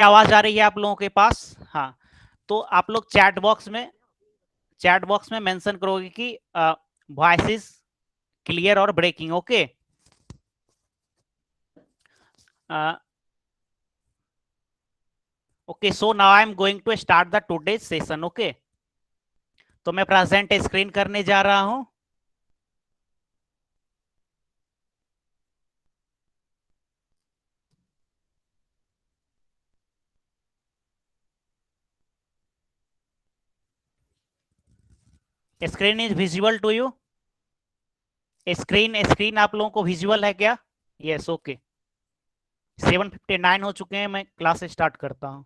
आवाज आ रही है आप लोगों के पास? हाँ, तो आप लोग चैट बॉक्स में मेंशन करोगे कि वॉइस इज क्लियर और breaking. Okay, okay, so now I am going to start the today's session. Okay, तो मैं प्रेजेंट स्क्रीन करने जा रहा हूं। Screen is visible to you? Screen आप लोगों को विजुअल है क्या? Yes, okay. 7:59 हो चुके हैं, मैं क्लास स्टार्ट करता हूं।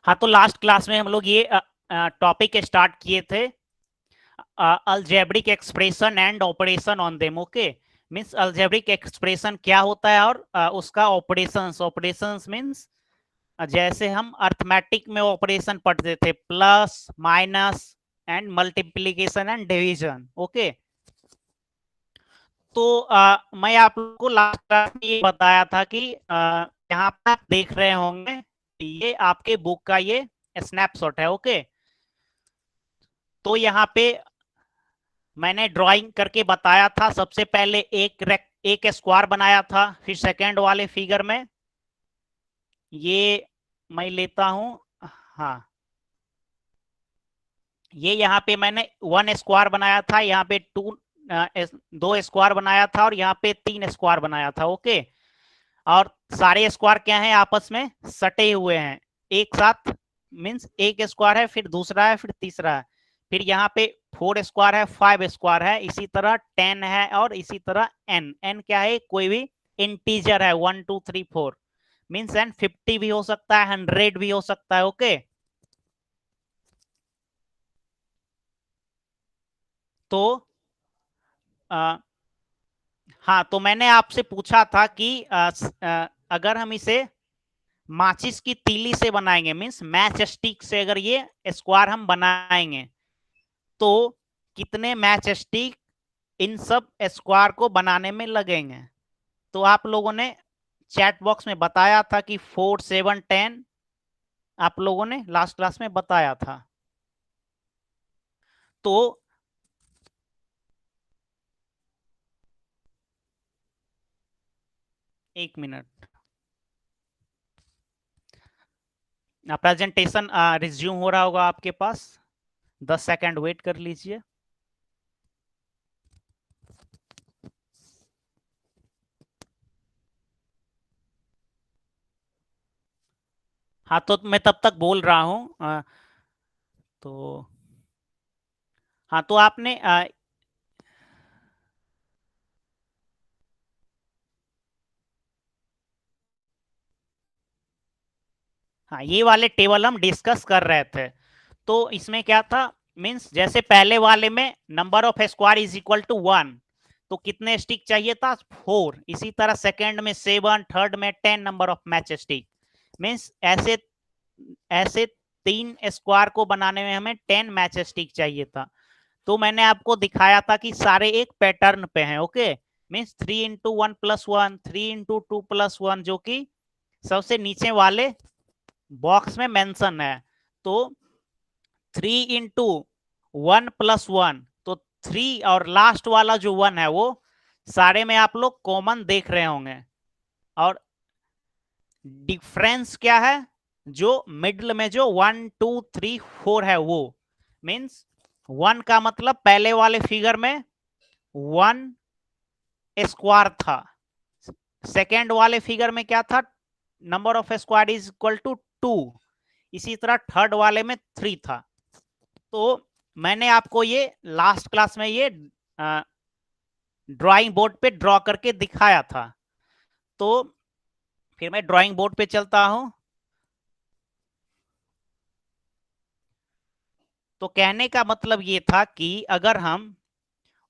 हाँ, तो लास्ट क्लास में हम लोग ये टॉपिक स्टार्ट किए थे, algebraic expression and operation on them. Okay, means algebraic expression क्या होता है और उसका ऑपरेशंस मींस जैसे हम अर्थमेटिक में ऑपरेशन पढ़ते थे, plus minus and multiplication and division. Okay, तो मैं आप लोगों को लास्ट क्लास में ये बताया था कि यहाँ पर आप देख रहे होंगे, ये आपके बुक का ये स्नैपशॉट है। ओके, तो यहाँ पे मैंने ड्राइंग करके बताया था। सबसे पहले एक स्क्वायर बनाया था, फिर सेकंड वाले फिगर में ये मैं लेता हूं। हाँ, ये यहाँ पे मैंने 1 स्क्वायर बनाया था, यहाँ पे 2 स्क्वायर बनाया था और यहाँ पे 3 स्क्वायर बनाया था। ओके, और सारे स्क्वायर क्या हैं, आपस में सटे हुए हैं एक साथ। मींस एक स्क्वायर है, फिर दूसरा है, फिर तीसरा है, फिर यहाँ पे 4 स्क्वायर है, 5 स्क्वायर है, इसी तरह 10 है, और इसी तरह एन। एन क्या है, कोई भी इंटीजर है, 1 2 3 4। मीन्स एन 50 भी हो सकता है, 100 भी हो सकता है। ओके, तो आ, हाँ, तो मैंने आपसे पूछा था कि अगर हम इसे माचिस की तीली से बनाएंगे, मीन्स मैच स्टिक से अगर ये स्क्वायर हम बनाएंगे, तो कितने मैच स्टिक इन सब स्क्वायर को बनाने में लगेंगे? तो आप लोगों ने चैट बॉक्स में बताया था कि 4 7 10, आप लोगों ने लास्ट क्लास में बताया था। तो 1 मिनट, प्रेजेंटेशन रिज्यूम हो रहा होगा आपके पास, 10 सेकंड वेट कर लीजिए। हाँ, तो मैं तब तक बोल रहा हूँ। तो हाँ, तो आपने हाँ, ये वाले टेबल हम डिस्कस कर रहे थे। तो इसमें क्या था, मीन्स जैसे पहले वाले में number of square is equal to 1, तो कितने स्टिक चाहिए था, 4। इसी तरह सेकंड में 7, थर्ड में 10 number of match stick. Means ऐसे ऐसे 3 स्क्वायर को बनाने में हमें 10 मैच स्टिक चाहिए था। तो मैंने आपको दिखाया था कि सारे एक पैटर्न पे हैं। ओके, मीन्स 3 × 1 + 1, 3 × 2 + 1, जो कि सबसे नीचे वाले बॉक्स में मेंशन है। तो 3 × 1 + 1, तो 3, और लास्ट वाला जो 1 है वो सारे में आप लोग कॉमन देख रहे होंगे। और डिफरेंस क्या है, जो मिडल में जो 1 2 3 4 है वो, मीन्स 1 का मतलब पहले वाले फिगर में 1 स्क्वायर था, सेकेंड वाले फिगर में क्या था, number of square is equal to 2, इसी तरह थर्ड वाले में 3 था। तो मैंने आपको ये लास्ट क्लास में ये ड्राइंग बोर्ड पे ड्रॉ करके दिखाया था। तो फिर मैं ड्राइंग बोर्ड पे चलता हूं। तो कहने का मतलब ये था कि अगर हम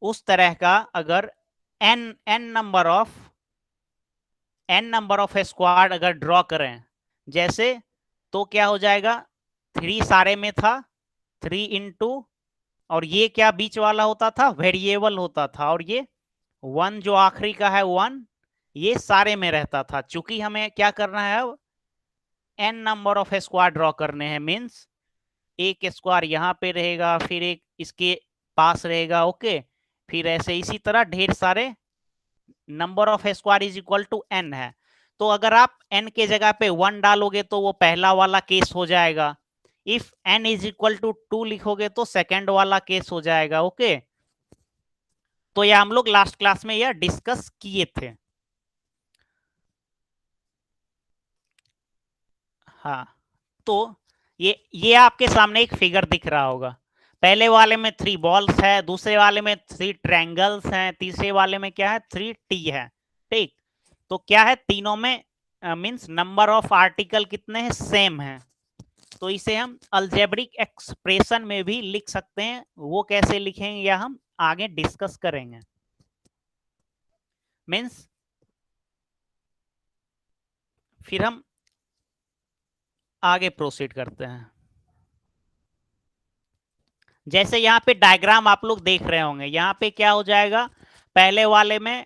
उस तरह का अगर एन नंबर ऑफ स्क्वाड अगर ड्रॉ करें जैसे, तो क्या हो जाएगा, 3 सारे में था, 3 इंटू, और ये क्या बीच वाला होता था, वेरिएबल होता था, और ये 1 जो आखिरी का है 1, ये सारे में रहता था। चूंकि हमें क्या करना है, अब N number of square draw करने हैं, मीन्स एक स्क्वायर यहाँ पे रहेगा, फिर एक इसके पास रहेगा, ओके, फिर ऐसे इसी तरह ढेर सारे number of square is equal to N है। तो अगर आप एन के जगह पे 1 डालोगे तो वो पहला वाला केस हो जाएगा। If N is equal to 2 लिखोगे तो सेकंड वाला केस हो जाएगा, ओके। तो यह हम लोग लास्ट क्लास में यह डिस्कस किए थे। हाँ, तो ये आपके सामने एक फिगर दिख रहा होगा। पहले वाले में 3 बॉल्स है, दूसरे वाले में 3 ट्रायंगल्स हैं, तीसरे वाले में क्या है, 3 टी है, ठीक। तो क्या है, तीनों में मींस नंबर ऑफ आर्टिकल कितने हैं, सेम है। तो इसे हम अलजेब्रिक एक्सप्रेशन में भी लिख सकते हैं, वो कैसे लिखेंगे या हम आगे डिस्कस करेंगे। मींस फिर हम आगे प्रोसीड करते हैं। जैसे यहाँ पे डायग्राम आप लोग देख रहे होंगे, यहाँ पे क्या हो जाएगा, पहले वाले में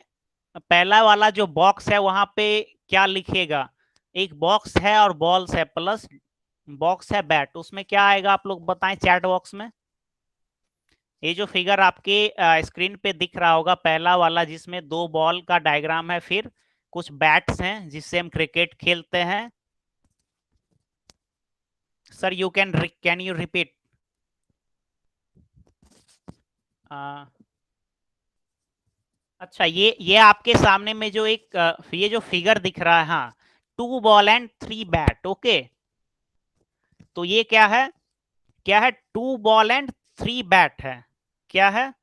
पहला वाला जो बॉक्स है वहां पे क्या लिखेगा, एक बॉक्स है और बॉल्स है, प्लस बॉक्स है बैट, उसमें क्या आएगा आप लोग बताएं चैट बॉक्स में। ये जो फिगर आपके स्क्रीन पे दिख रहा होगा, पहला वाला जिसमें 2 बॉल का डायग्राम है, फिर कुछ बैट्स हैं जिससे हम क्रिकेट खेलते हैं। Sir you can you repeat. अच्छा, ये आपके सामने में जो एक ये जो फिगर दिख रहा है, हाँ, 2 बॉल एंड 3 बैट, ओके। तो ये क्या है, 2 बॉल एंड 3 बैट है, क्या है,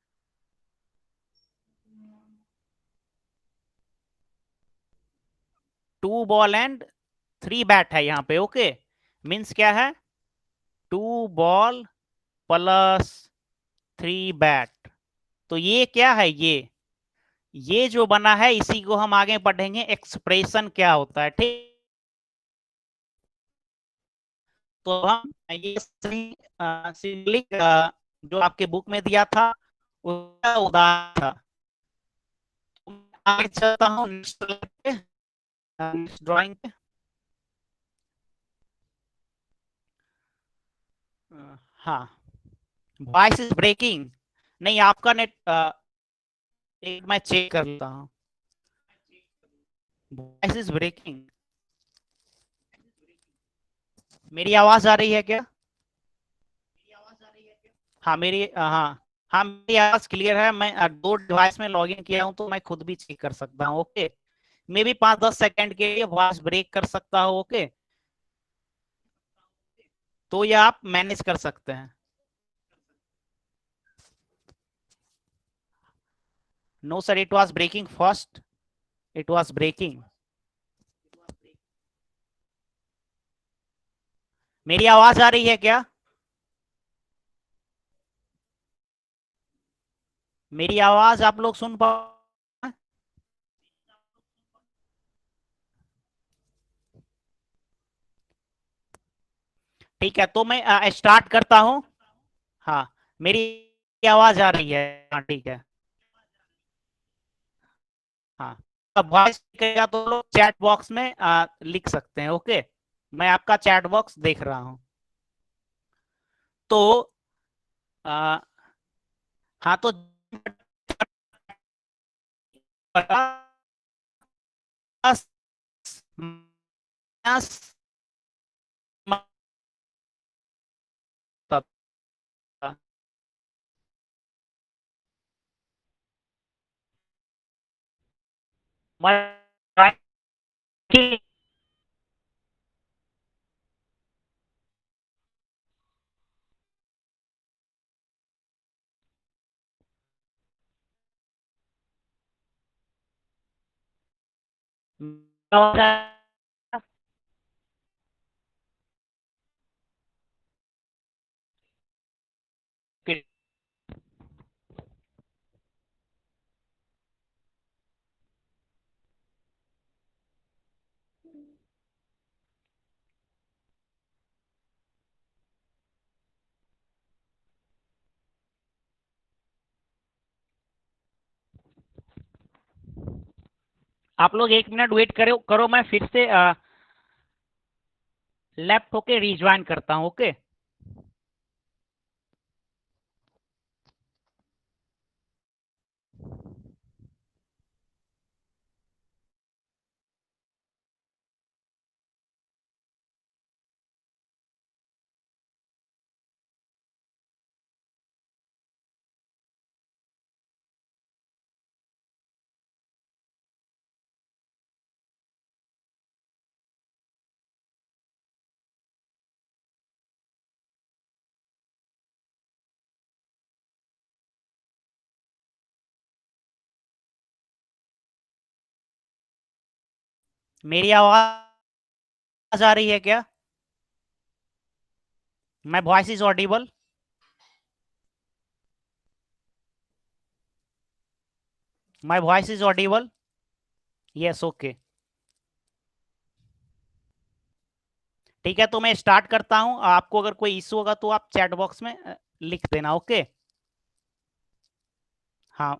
2 बॉल एंड 3 बैट है यहाँ पे, ओके। मीन्स क्या है, 2 बॉल प्लस 3 बैट। तो ये क्या है, ये जो बना है इसी को हम आगे पढ़ेंगे एक्सप्रेशन क्या होता है, ठीक। तो हम ये सिंपली जो आपके बुक में दिया था उसका उदाहरण था। तो मैं आगे चलता हूँ नेक्स्ट पे, नेक्स्ट ड्राइंग पे। हाँ, वॉइस इज ब्रेकिंग। नहीं, आपका नेट एक मैं चेक कर लेता हूँ। वॉइस इज ब्रेकिंग, मेरी आवाज आ रही है क्या? हाँ मेरी हाँ, हाँ मेरी आवाज क्लियर है। मैं 2 डिवाइस में लॉगिन किया हूँ तो मैं खुद भी चेक कर सकता हूँ, ओके। मे भी 5-10 सेकंड के लिए वॉइस ब्रेक कर सकता हूँ, ओके। तो ये आप मैनेज कर सकते हैं। No sir, it was breaking first, it was breaking. मेरी आवाज आ रही है क्या? मेरी आवाज आप लोग सुन पा? ठीक है, तो मैं स्टार्ट करता हूँ। हाँ, मेरी आवाज आ रही है, हाँ ठीक है। हाँ, अब वॉइस करेगा तो लोग चैट बॉक्स में लिख सकते हैं, ओके। मैं आपका चैट बॉक्स देख रहा हूँ। तो आ, हाँ, तो आप लोग 1 मिनट वेट करो करो, मैं फिर से लेफ्ट होके रिज्वाइन करता हूँ। ओके, मेरी आवाज आ रही है क्या? My voice is Audible? My voice is audible? Yes, okay. ठीक है, तो मैं स्टार्ट करता हूं। आपको अगर कोई इशू होगा तो आप चैट बॉक्स में लिख देना। ओके, हाँ,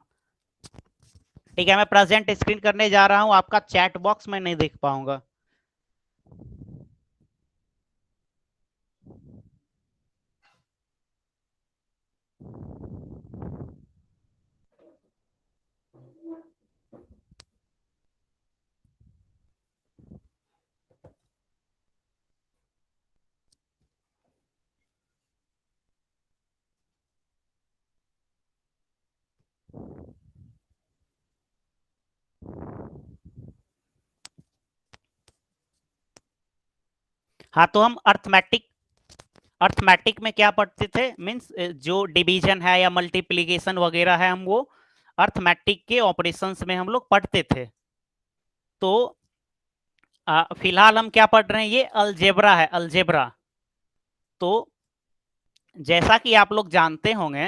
ठीक है। मैं प्रेजेंट स्क्रीन करने जा रहा हूं, आपका चैट बॉक्स मैं नहीं देख पाऊंगा। हाँ, तो हम अर्थमेटिक में क्या पढ़ते थे, मीन्स जो डिवीजन है या मल्टीप्लीकेशन वगैरह है, हम वो अर्थमेटिक के ऑपरेशंस में हम लोग पढ़ते थे। तो फिलहाल हम क्या पढ़ रहे हैं, ये अलजेब्रा है, अलजेब्रा। तो जैसा कि आप लोग जानते होंगे,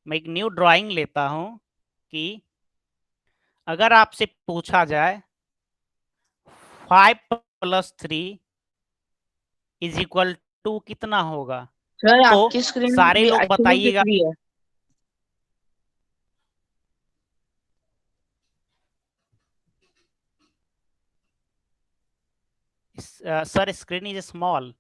मैं एक न्यू ड्राइंग लेता हूं कि अगर आपसे पूछा जाए 5 + 3 इज इक्वल टू कितना होगा, सर तो आपकी स्क्रीन सारे भी लोग अच्छे से दिख बताइएगा। रही है। Sir screen is small.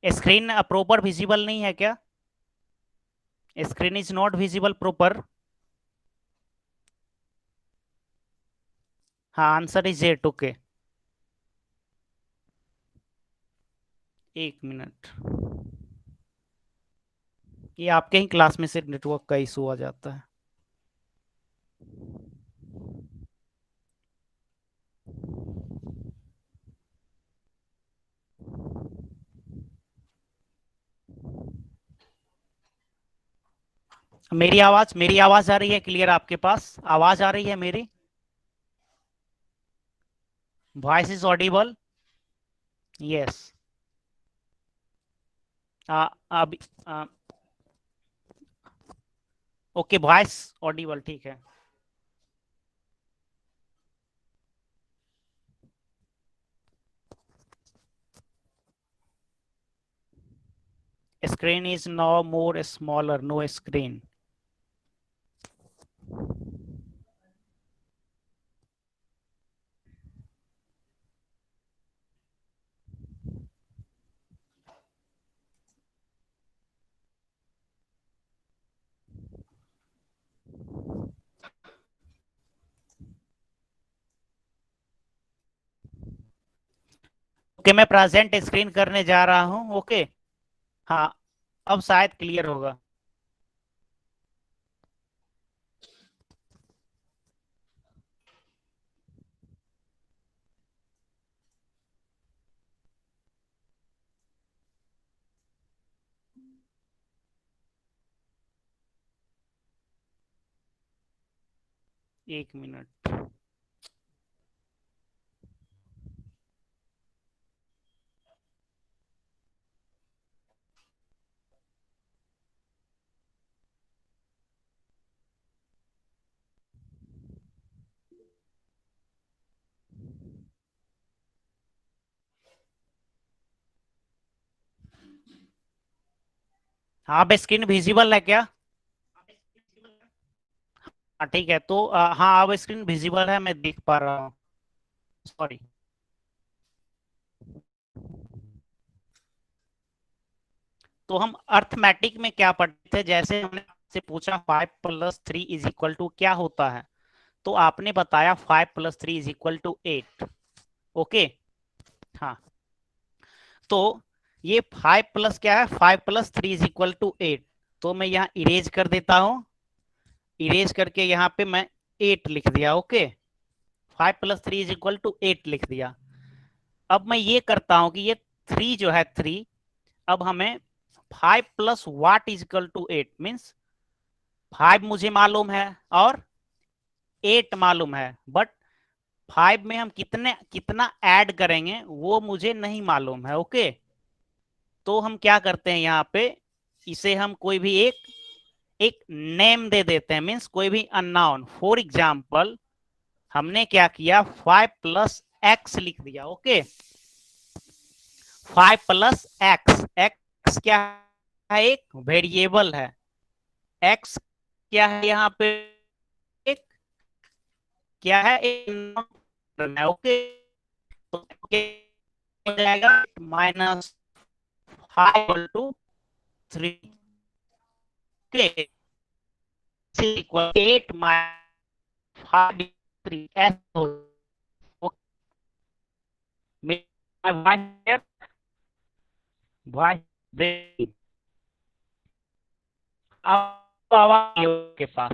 Screen proper visible नहीं है क्या? Screen is not visible proper. हाँ, answer is eight. Okay, 1 minute. ये आपके ही क्लास में से नेटवर्क का इशू आ जाता है। मेरी आवाज आ रही है क्लियर? आपके पास आवाज आ रही है मेरी? Voice is audible? यस। अभी ओके, वॉइस ऑडिबल, ठीक है। Screen is no more smaller, no screen. Okay, मैं प्रेजेंट स्क्रीन करने जा रहा हूँ। ओके, हाँ, अब शायद क्लियर होगा। 1 मिनट। हाँ अब स्क्रीन विजिबल है क्या? हाँ ठीक है, तो हाँ अब स्क्रीन विजिबल है, मैं देख पा रहा हूँ। सॉरी। तो हम अर्थमेटिक में क्या पढ़ते थे, जैसे हमने आपसे पूछा 5 + 3 इज इक्वल टू क्या होता है, तो आपने बताया 5 + 3 इज इक्वल टू 8। ओके। हाँ, तो ये 5 प्लस क्या है, 5 + 3 इज इक्वल टू 8। तो मैं यहाँ इरेज कर देता हूँ, इरेज करके यहाँ पे मैं 8 लिख दिया। ओके, 5 + 3 इज इक्वल टू 8 लिख दिया। अब मैं ये करता हूँ कि ये 3 जो है 3, अब हमें 5 + what is equal to 8 means 5 मुझे मालूम है और 8 मालूम है, बट 5 में हम कितने कितना ऐड करेंगे वो मुझे नहीं मालूम है। ओके, तो हम क्या करते हैं यहाँ पे, इसे हम कोई भी एक एक नेम दे देते हैं, मीन्स कोई भी अननोन। फॉर एग्जाम्पल हमने क्या किया, 5 + x लिख दिया। ओके, 5 + x, x क्या है, एक वेरिएबल है। x क्या है यहाँ पे, एक क्या है, एक है। ओके, तो क्या हो जाएगा, -5 = 3। इक्वल 8 -5 3 ऐसे हो। अब आवाज के पास।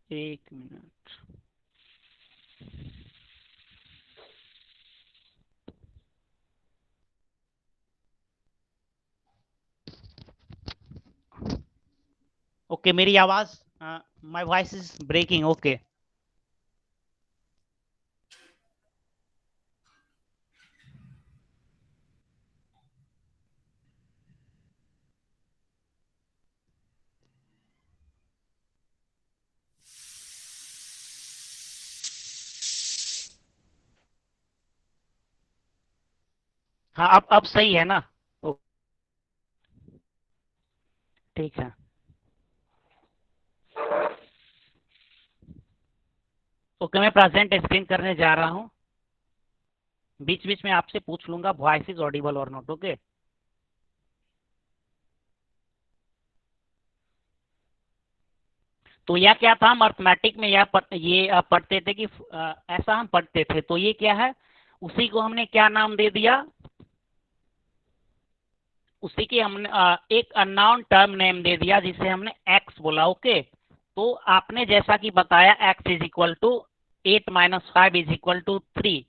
एक मिनट। ओके, मेरी आवाज, my voice is breaking. Okay, हाँ अब सही है ना? ओ, ठीक है। ओके, मैं प्रेजेंट स्क्रीन करने जा रहा हूँ। बीच बीच में आपसे पूछ लूंगा वॉइस इज ऑडिबल और नॉट। ओके, तो यह क्या था, हम अर्थमेटिक में ये पढ़ते थे कि ऐसा हम पढ़ते थे, तो ये क्या है, उसी को हमने क्या नाम दे दिया, उसी की हमने एक अननोन टर्म नेम दे दिया जिसे हमने एक्स बोला। ओके, तो आपने जैसा कि बताया X is equal to 8 - 5 is equal to 3।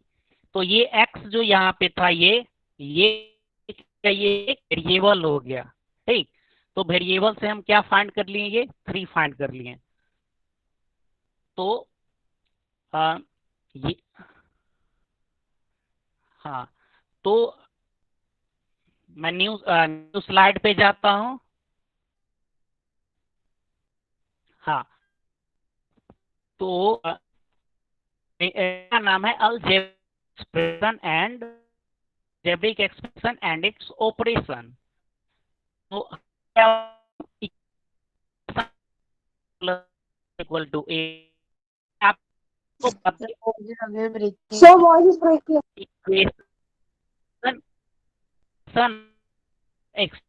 तो ये एक्स जो यहाँ पे था, ये ये एक वेरिएबल हो गया। ठीक, तो वेरिएबल से हम क्या फाइंड कर लिए, ये 3 फाइंड कर लिए। तो आ, ये, हाँ, तो मैं न्यू स्लाइड पे जाता हूँ। हाँ, तो मेरा नाम है algebraic expression and algebraic expression and its operation. तो इक्वल टू ए, आपको So voice is breaking. Equation X.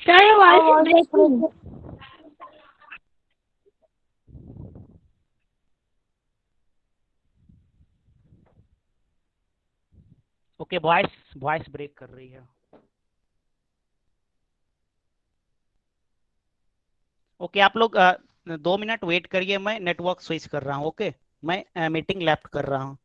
Sir, your voice is breaking. Okay, voice voice break कर रही है। ओके, आप लोग 2 मिनट वेट करिए, मैं नेटवर्क स्विच कर रहा हूँ। ओके, मैं मीटिंग लेफ्ट कर रहा हूँ।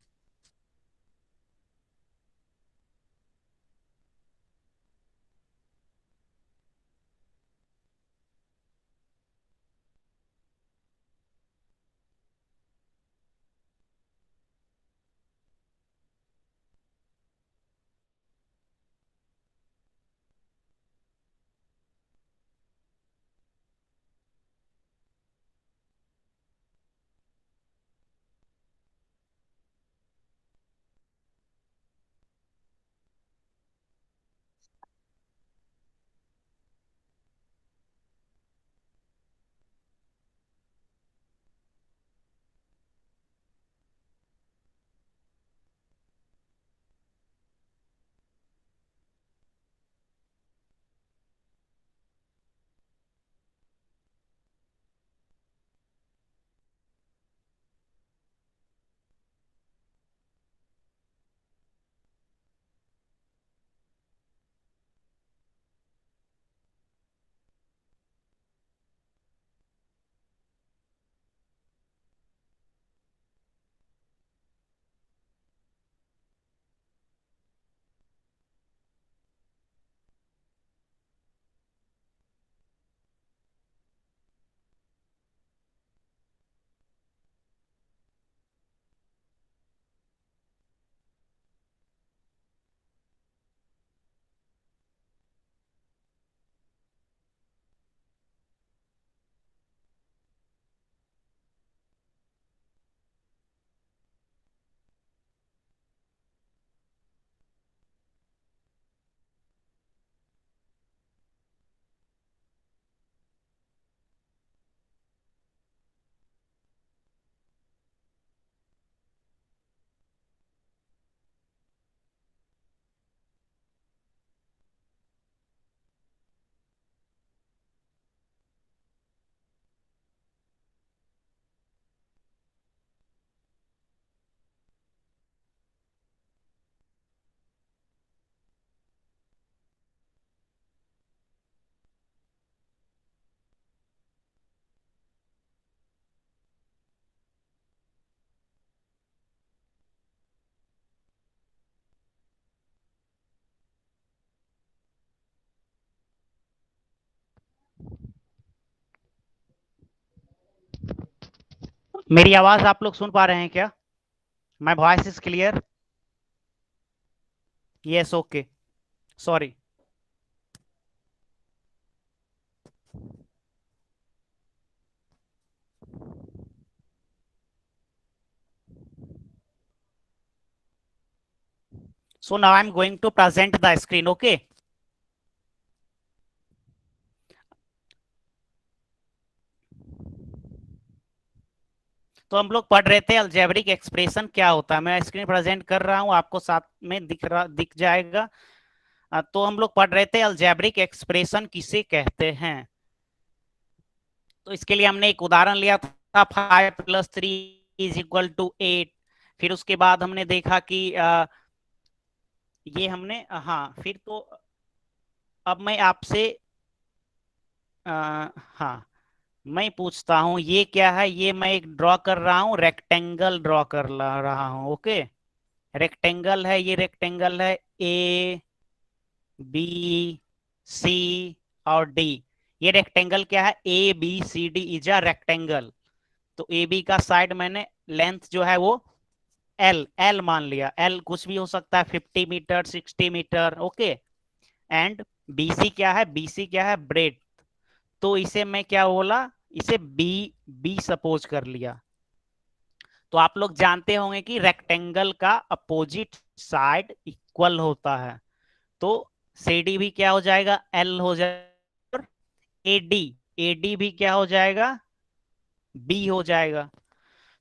मेरी आवाज आप लोग सुन पा रहे हैं क्या? My voice is clear? Yes, okay, sorry. So now I'm going to present the screen, okay? तो हम लोग पढ़ रहे थे अलजेब्रिक एक्सप्रेशन क्या होता है। मैं स्क्रीन प्रेजेंट कर रहा हूं, आपको साथ में दिख जाएगा। तो हम लोग पढ़ रहे थे अलजेब्रिक एक्सप्रेशन किसे कहते हैं। तो इसके लिए हमने एक उदाहरण लिया था 5+3 = 8। फिर उसके बाद हमने देखा कि ये हमने हाँ, फिर तो अब मैं आपसे हाँ, मैं पूछता हूं ये क्या है। ये मैं एक ड्रॉ कर रहा हूं, रेक्टेंगल ड्रॉ कर रहा हूं, ओके। रेक्टेंगल है, ये रेक्टेंगल है ए बी सी और डी। ये रेक्टेंगल क्या है? A B C D is a rectangle. तो ए बी का साइड मैंने लेंथ जो है वो एल एल मान लिया। एल कुछ भी हो सकता है, 50 meter, 60 meter, okay. And BC क्या है? बीसी क्या है? ब्रेड। तो इसे मैं क्या बोला? इसे बी बी सपोज कर लिया। तो आप लोग जानते होंगे कि रेक्टेंगल का अपोजिट साइड इक्वल होता है। तो CD भी क्या हो जाएगा? L हो जाएगा। और AD AD भी क्या हो जाएगा? B हो जाएगा।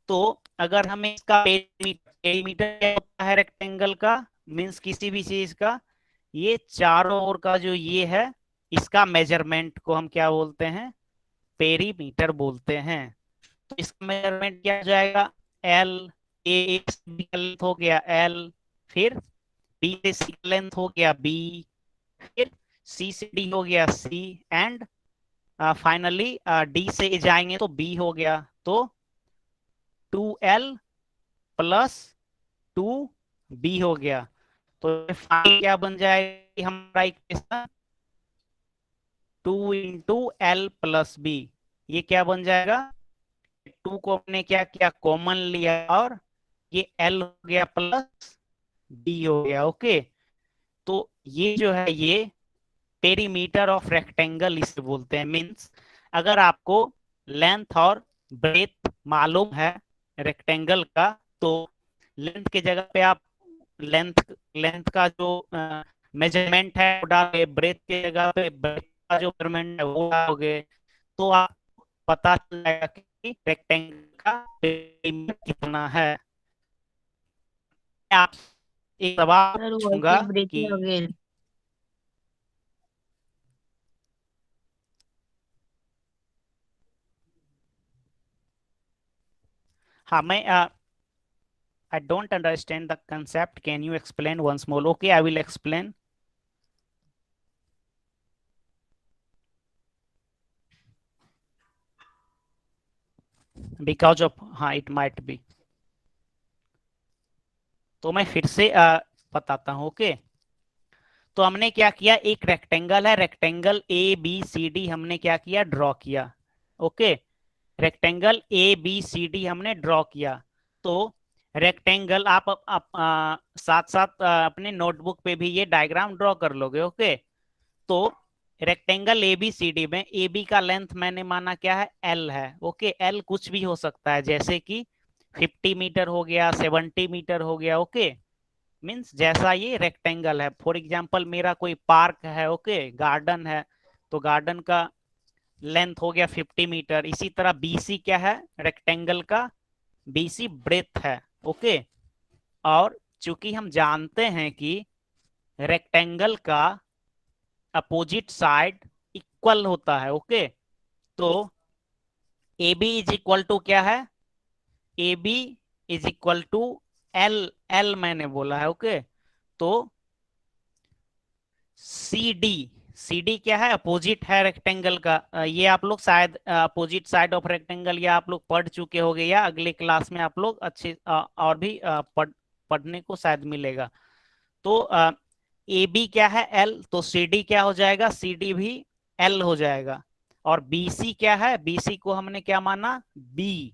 तो अगर हमें इसका पेरीमीटर क्या होता है रेक्टेंगल का, मींस किसी भी चीज का, ये चारों ओर का जो ये है, इसका मेजरमेंट को हम क्या बोलते हैं? पेरीमीटर बोलते हैं। तो इसका मेजरमेंट क्या हो जाएगा? एल। ए का लेंथ हो गया एल, फिर बी से सी का लेंथ हो गया बी, फिर सी से डी हो गया सी, एंड फाइनली डी से जाएंगे तो बी हो गया। तो 2L प्लस 2B हो गया। तो फाइनल क्या बन जाएगी हमारा इक्वेशन? 2 × L + B। ये क्या बन जाएगा? 2 को हमने क्या किया? कॉमन लिया, और ये L हो गया प्लस B हो गया, ओके। तो ये जो है ये पेरीमीटर ऑफ रेक्टेंगल इसे बोलते हैं। मींस अगर आपको लेंथ और ब्रेथ मालूम है रेक्टेंगल का, तो लेंथ के जगह पे आप लेंथ लेंथ का जो मेजरमेंट है वो डालोगे, ब्रेथ के जगह पे ब्रेथ का जो मेजरमेंट है वो डालोगे, तो आप पता चल जाएगा कि रेक्टेंगल का पेरीमीटर कितना है। आप एक सवाल सर पूछूंगा वॉइस कि ब्रेकिंग अगेन। हाँ, मैं I don't understand the concept. Can you explain once more? Okay, I will explain. Because of हाँ, it might be. तो मैं फिर से बताता हूँ, ओके। तो हमने क्या किया? एक रेक्टेंगल है, rectangle A B C D हमने क्या किया? ड्रॉ किया, okay. Rectangle A B C D हमने ड्रॉ किया। तो रेक्टेंगल आप साथ साथ अपने नोटबुक पे भी ये डायग्राम ड्रॉ कर लोगे, ओके। तो rectangle A B C D में ए बी का लेंथ मैंने माना क्या है? एल है, ओके। एल कुछ भी हो सकता है, जैसे कि 50 मीटर हो गया, 70 मीटर हो गया, ओके। मीन्स जैसा ये रेक्टेंगल है, फॉर एग्जाम्पल मेरा कोई पार्क है, ओके, गार्डन है, तो गार्डन का लेंथ हो गया 50 मीटर। इसी तरह बीसी क्या है रेक्टेंगल का? बीसी ब्रेथ है, ओके। और चूंकि हम जानते हैं कि रेक्टेंगल का अपोजिट साइड इक्वल होता है, ओके। तो A B is equal to क्या है? A B is equal to L. L मैंने बोला है, ओके। तो सी डी, सी डी क्या है? अपोजिट है रेक्टेंगल का। ये आप लोग शायद अपोजिट साइड ऑफ रेक्टेंगल या आप लोग पढ़ चुके होंगे, या अगले क्लास में आप लोग अच्छे और भी पढ़ने को शायद मिलेगा। तो ए बी क्या है? एल। तो सी डी क्या हो जाएगा? सी डी भी एल हो जाएगा। और बी सी क्या है? बी सी को हमने क्या माना? बी।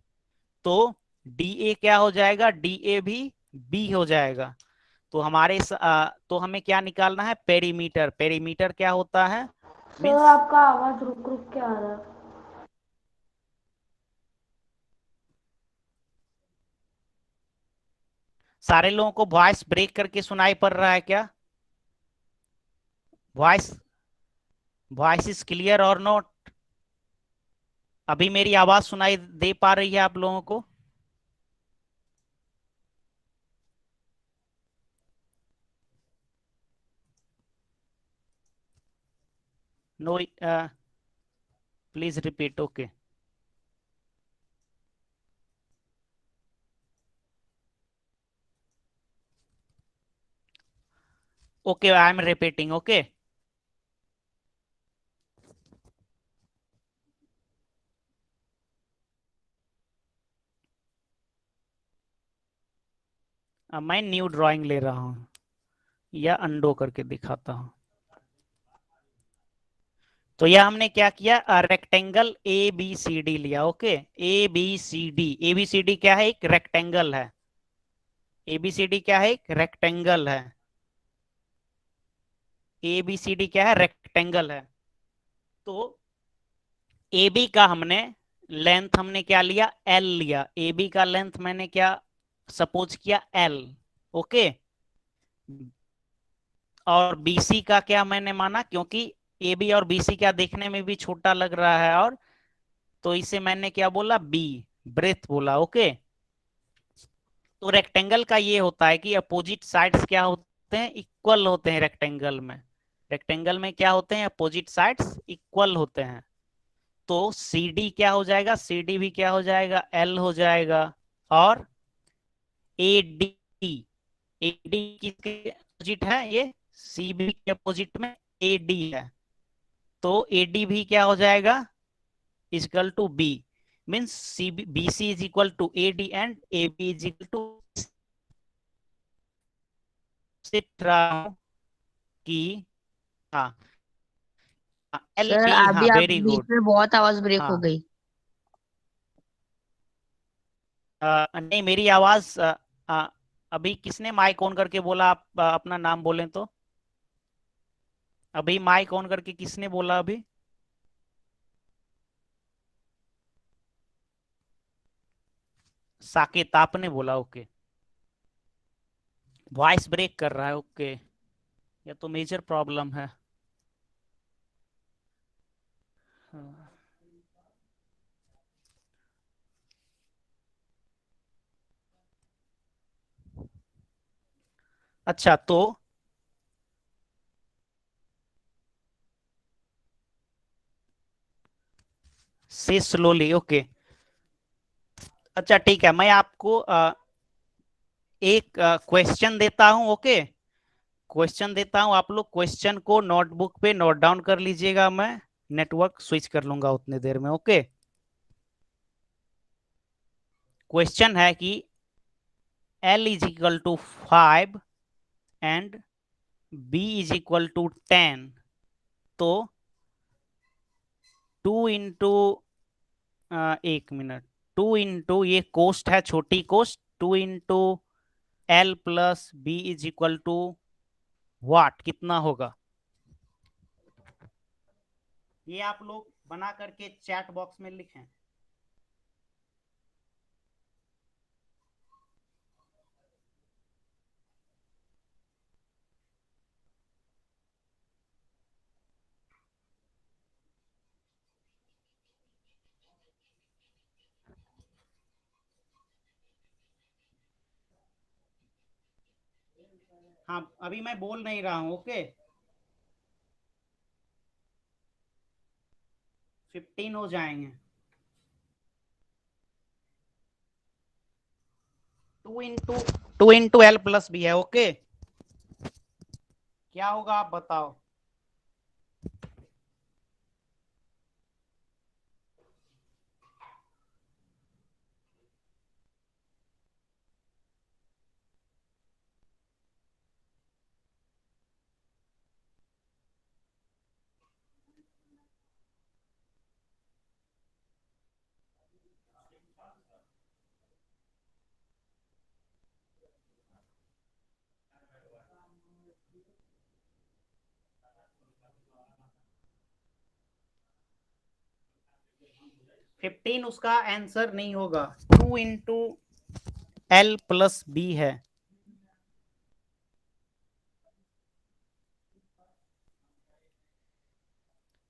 तो डी ए क्या हो जाएगा, डी ए भी बी हो जाएगा। तो तो हमें क्या निकालना है, पेरीमीटर। पेरीमीटर क्या होता है, सर मीन्स आपका आवाज रुक रुक के आ रहा है। सारे लोगों को वॉइस ब्रेक करके सुनाई पड़ रहा है क्या, वॉइस वॉइस इज क्लियर और नॉट? अभी मेरी आवाज सुनाई दे पा रही है आप लोगों को? No, please repeat. Okay, okay, I am repeating. Okay, अब मैं न्यू ड्राइंग ले रहा हूं या अंडो करके दिखाता हूं। तो यह हमने क्या किया, rectangle A B C D लिया। Okay, A B C D, A B C D क्या है, एक रेक्टेंगल है। ए बी सी डी क्या है, एक रेक्टेंगल है। ए बी सी डी क्या है, रेक्टेंगल है। तो ए बी का हमने लेंथ हमने क्या लिया, एल लिया। ए बी का लेंथ मैंने क्या सपोज किया, एल। ओके, और बीसी का क्या मैंने माना, क्योंकि ए बी और बीसी क्या देखने में भी छोटा लग रहा है, और तो इसे मैंने क्या बोला, बी, ब्रेथ बोला। ओके, तो रेक्टेंगल का ये होता है कि अपोजिट साइड्स क्या होते हैं, इक्वल होते हैं रेक्टेंगल में। रेक्टेंगल में क्या होते हैं, अपोजिट साइड्स इक्वल होते हैं। तो सी डी क्या हो जाएगा, सी डी भी क्या हो जाएगा, एल हो जाएगा। और ए डी, ए डी किसके अपोजिट है, ये सी बी के अपोजिट में ए डी है। तो ए डी भी क्या हो जाएगा, equal to B. Means C B C is equal to A D and A B is equal to, रहा हूं कि, हाँ, एल सर डी, अभी हाँ, आप वेरी बीच गुड। में बहुत आवाज ब्रेक हो हाँ, गई। नहीं, मेरी आवाज अभी किसने माइक ऑन करके बोला, आप अपना नाम बोलें तो। अभी माइक ऑन करके किसने बोला अभी? साकेत, आपने बोला। ओके, वॉइस ब्रेक कर रहा है। ओके, ये तो मेजर प्रॉब्लम है। हाँ। अच्छा, तो से स्लोली। ओके, अच्छा ठीक है, मैं आपको एक क्वेश्चन देता हूं। ओके, क्वेश्चन देता हूं, आप लोग क्वेश्चन को नोटबुक पे नोट डाउन कर लीजिएगा। मैं नेटवर्क स्विच कर लूंगा उतने देर में। ओके, क्वेश्चन है कि L is equal to 5 and B is equal to 10। तो 2 इंटू, 1 मिनट, 2 इंटू, ये कोस्ट है, छोटी cost, 2 into L plus B is equal to what, कितना होगा? ये आप लोग बना करके चैट बॉक्स में लिखें। हाँ, अभी मैं बोल नहीं रहा हूं। ओके, 15 हो जाएंगे। 2 इंटू एल प्लस बी है। ओके, क्या होगा आप बताओ? 15 उसका आंसर नहीं होगा, 2 इंटू एल प्लस बी है।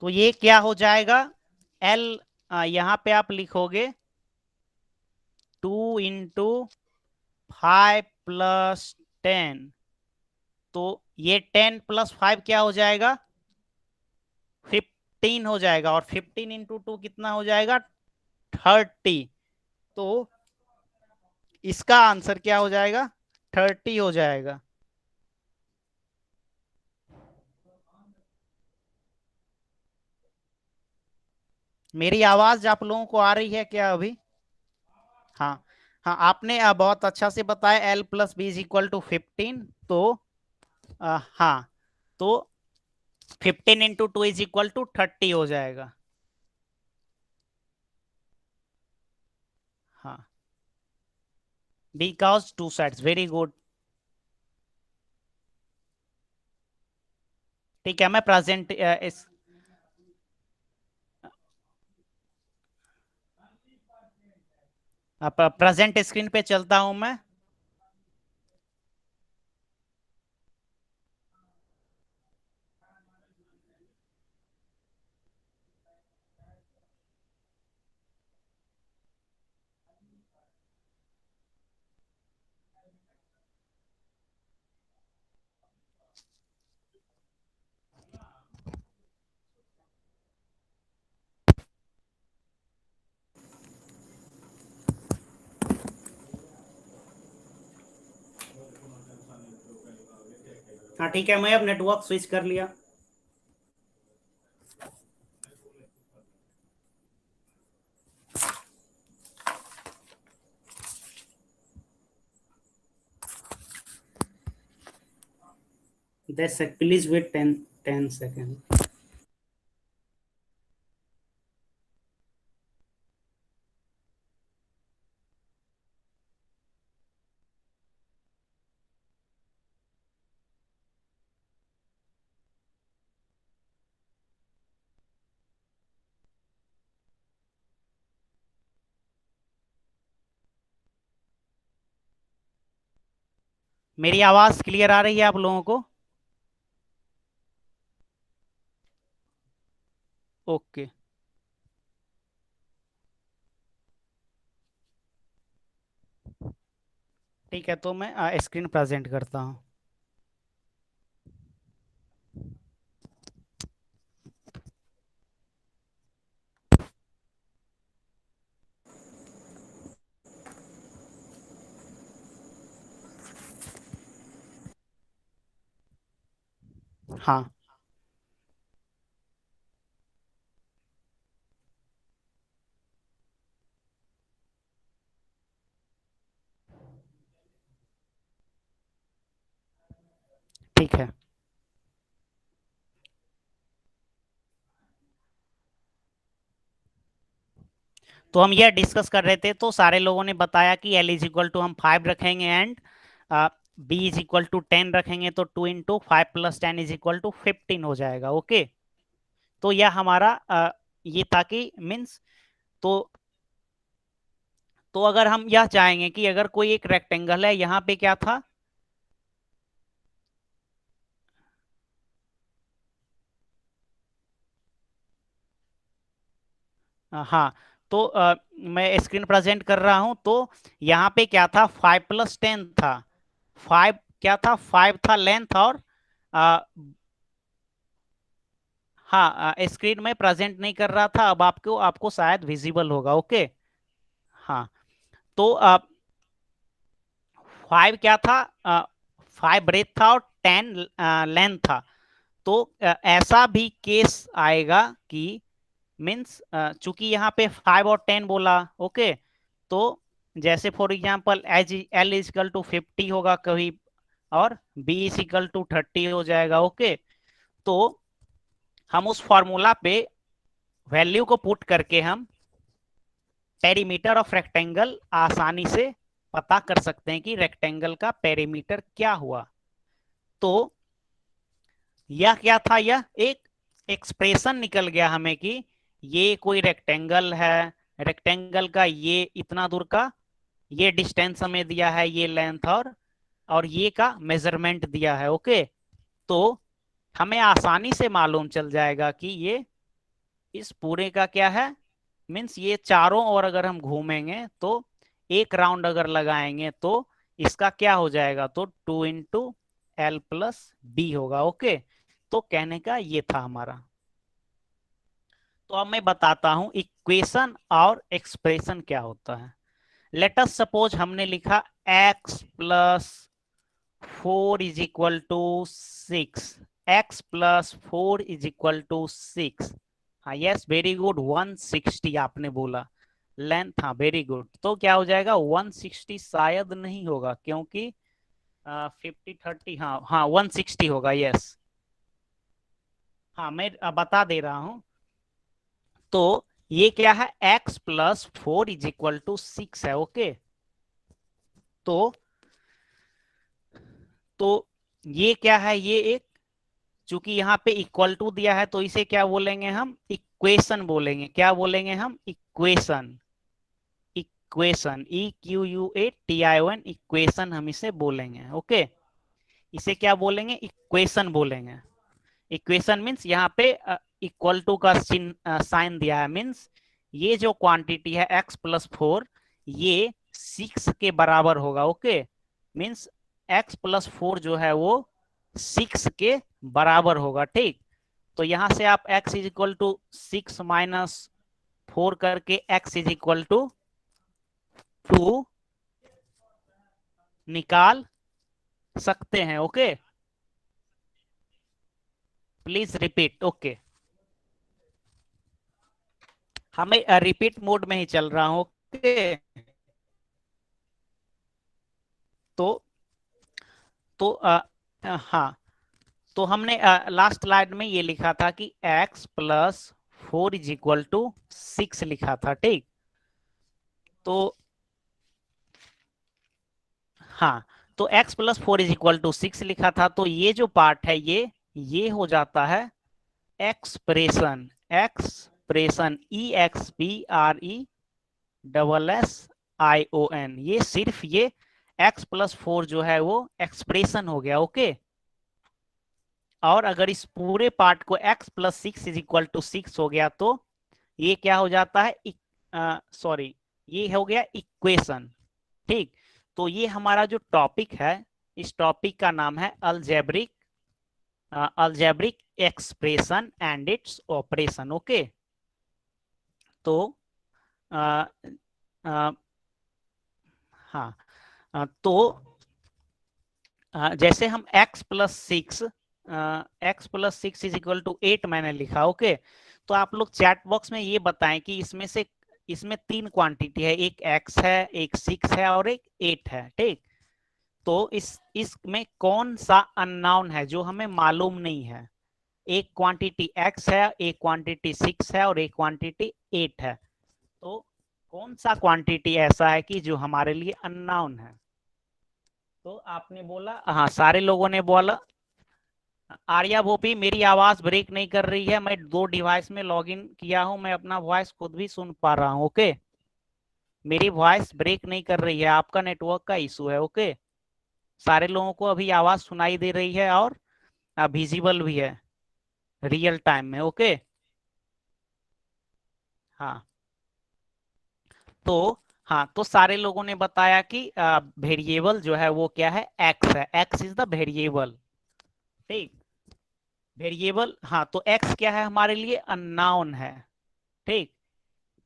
तो ये क्या हो जाएगा, एल यहां पे आप लिखोगे 2 इंटू 5 + 10, तो ये 10 + 5 क्या हो जाएगा, 15 हो जाएगा, और 15 × 2 कितना हो जाएगा, 30। तो इसका आंसर क्या हो जाएगा, 30 हो जाएगा। मेरी आवाज आप लोगों को आ रही है क्या अभी? हाँ, हाँ, आपने बहुत अच्छा से बताया, L + B = 15। तो हाँ, तो 15 × 2 = 30 हो जाएगा। हाँ, because two sides, very good. ठीक है, मैं प्रेजेंट इस प्रेजेंट स्क्रीन पे चलता हूं मैं। हाँ ठीक है, मैं अब नेटवर्क स्विच कर लिया। Please wait 10 second. मेरी आवाज क्लियर आ रही है आप लोगों को? ओके, ठीक है, तो मैं स्क्रीन प्रेजेंट करता हूँ। हाँ, ठीक है। तो हम यह डिस्कस कर रहे थे, तो सारे लोगों ने बताया कि L = हम 5 रखेंगे, एंड B = 10 रखेंगे, तो 2 इंटू 5 + 10 = 15 हो जाएगा। ओके, तो यह हमारा ये था कि मीन्स, तो अगर हम यह चाहेंगे कि अगर कोई एक रेक्टेंगल है, यहाँ पे क्या था, हाँ, तो मैं स्क्रीन प्रेजेंट कर रहा हूं, तो यहाँ पे क्या था, 5 + 10 था। 5 क्या था, 5 था लेंथ, और आ, हाँ, स्क्रीन में प्रेजेंट नहीं कर रहा था, अब आपको आपको शायद विजिबल होगा। ओके, हाँ, तो 5 क्या था, 5 ब्रेथ था, और 10 लेंथ था। तो ऐसा भी केस आएगा कि मीन्स, चूंकि यहाँ पे 5 और 10 बोला। ओके, तो जैसे फॉर एग्जांपल L = 50 होगा कभी, और B = 30 हो जाएगा। ओके, तो हम उस फॉर्मूला पे वैल्यू को पुट करके हम पेरीमीटर ऑफ रेक्टेंगल आसानी से पता कर सकते हैं कि रेक्टेंगल का पेरीमीटर क्या हुआ। तो यह क्या था, यह एक एक्सप्रेशन निकल गया हमें कि ये कोई रेक्टेंगल है, रेक्टेंगल का ये इतना दूर का ये डिस्टेंस हमें दिया है, ये लेंथ और ये का मेजरमेंट दिया है। ओके, तो हमें आसानी से मालूम चल जाएगा कि ये इस पूरे का क्या है, मीन्स ये चारों ओर अगर हम घूमेंगे तो एक राउंड अगर लगाएंगे तो इसका क्या हो जाएगा, तो 2 × L + B होगा। ओके, तो कहने का ये था हमारा। तो अब मैं बताता हूं इक्वेशन और एक्सप्रेशन क्या होता है। लेट अस सपोज हमने लिखा x + 4 = 6, x + 4 = 6। हाँ यस, वेरी गुड, 160 आपने बोला लेंथ। हाँ वेरी गुड, तो क्या हो जाएगा 160, शायद नहीं होगा क्योंकि 50 30, हाँ हाँ 160 होगा, यस। हाँ मैं बता दे रहा हूं। तो ये क्या है, x + 4 = 6 है। ओके, तो तो ये क्या है, ये एक, चूंकि यहाँ पे इक्वल टू दिया है तो इसे क्या बोलेंगे हम, इक्वेशन बोलेंगे। क्या बोलेंगे हम, इक्वेशन। इक्वेशन, EQUATION, इक्वेशन हम इसे बोलेंगे। ओके, इसे क्या बोलेंगे, इक्वेशन बोलेंगे। इक्वेशन मीन्स यहाँ पे इक्वल टू का साइन दिया है, मीन्स ये जो क्वांटिटी है x + 4 ये 6 के बराबर होगा। ओके, मीन्स x + 4 जो है वो 6 के बराबर होगा। ठीक, तो यहां से आप x = 6 - 4 करके x = 2 निकाल सकते हैं। Okay, please repeat. ओके, हमें रिपीट मोड में ही चल रहा हूं। ओके, तो हाँ, तो हमने लास्ट स्लाइड में ये लिखा था कि x + 4 = 6 लिखा था। ठीक, तो हाँ, तो x + 4 = 6 लिखा था, तो ये जो पार्ट है ये हो जाता है एक्सप्रेशन। एक्सप्रेशन, EXPRESSION, ये सिर्फ ये x + 4 जो है वो एक्सप्रेशन हो गया। ओके, और अगर इस पूरे पार्ट को x + 6 = 6 हो गया तो ये क्या हो जाता है, सॉरी, ये हो गया इक्वेशन। ठीक, तो ये हमारा जो टॉपिक है, इस टॉपिक का नाम है algebraic algebraic expression and its operation. Okay, तो आ, आ, हाँ, तो जैसे हम x + 6 मैंने लिखा। ओके, तो आप लोग चैट बॉक्स में ये बताएं कि इसमें 3 क्वांटिटी है, एक x है, एक 6 है और एक 8 है। ठीक, तो इसमें कौन सा अननोन है जो हमें मालूम नहीं है। एक क्वांटिटी x है, एक क्वांटिटी 6 है और एक क्वांटिटी 8 है। तो कौन सा क्वांटिटी ऐसा है कि जो हमारे लिए अननोन है। तो आपने बोला, हाँ सारे लोगों ने बोला। आर्या भोपी, मेरी आवाज ब्रेक नहीं कर रही है, मैं 2 डिवाइस में लॉगिन किया हूं, मैं अपना वॉइस खुद भी सुन पा रहा हूं। ओके, मेरी वॉइस ब्रेक नहीं कर रही है, आपका नेटवर्क का इशू है। ओके, सारे लोगों को अभी आवाज सुनाई दे रही है और विजिबल भी है रियल टाइम में। ओके, हाँ, तो हाँ, तो सारे लोगों ने बताया कि वेरिएबल जो है वो क्या है, एक्स है। X is the variable. ठीक, वेरिएबल, हाँ, तो एक्स क्या है हमारे लिए, अननोन है। ठीक,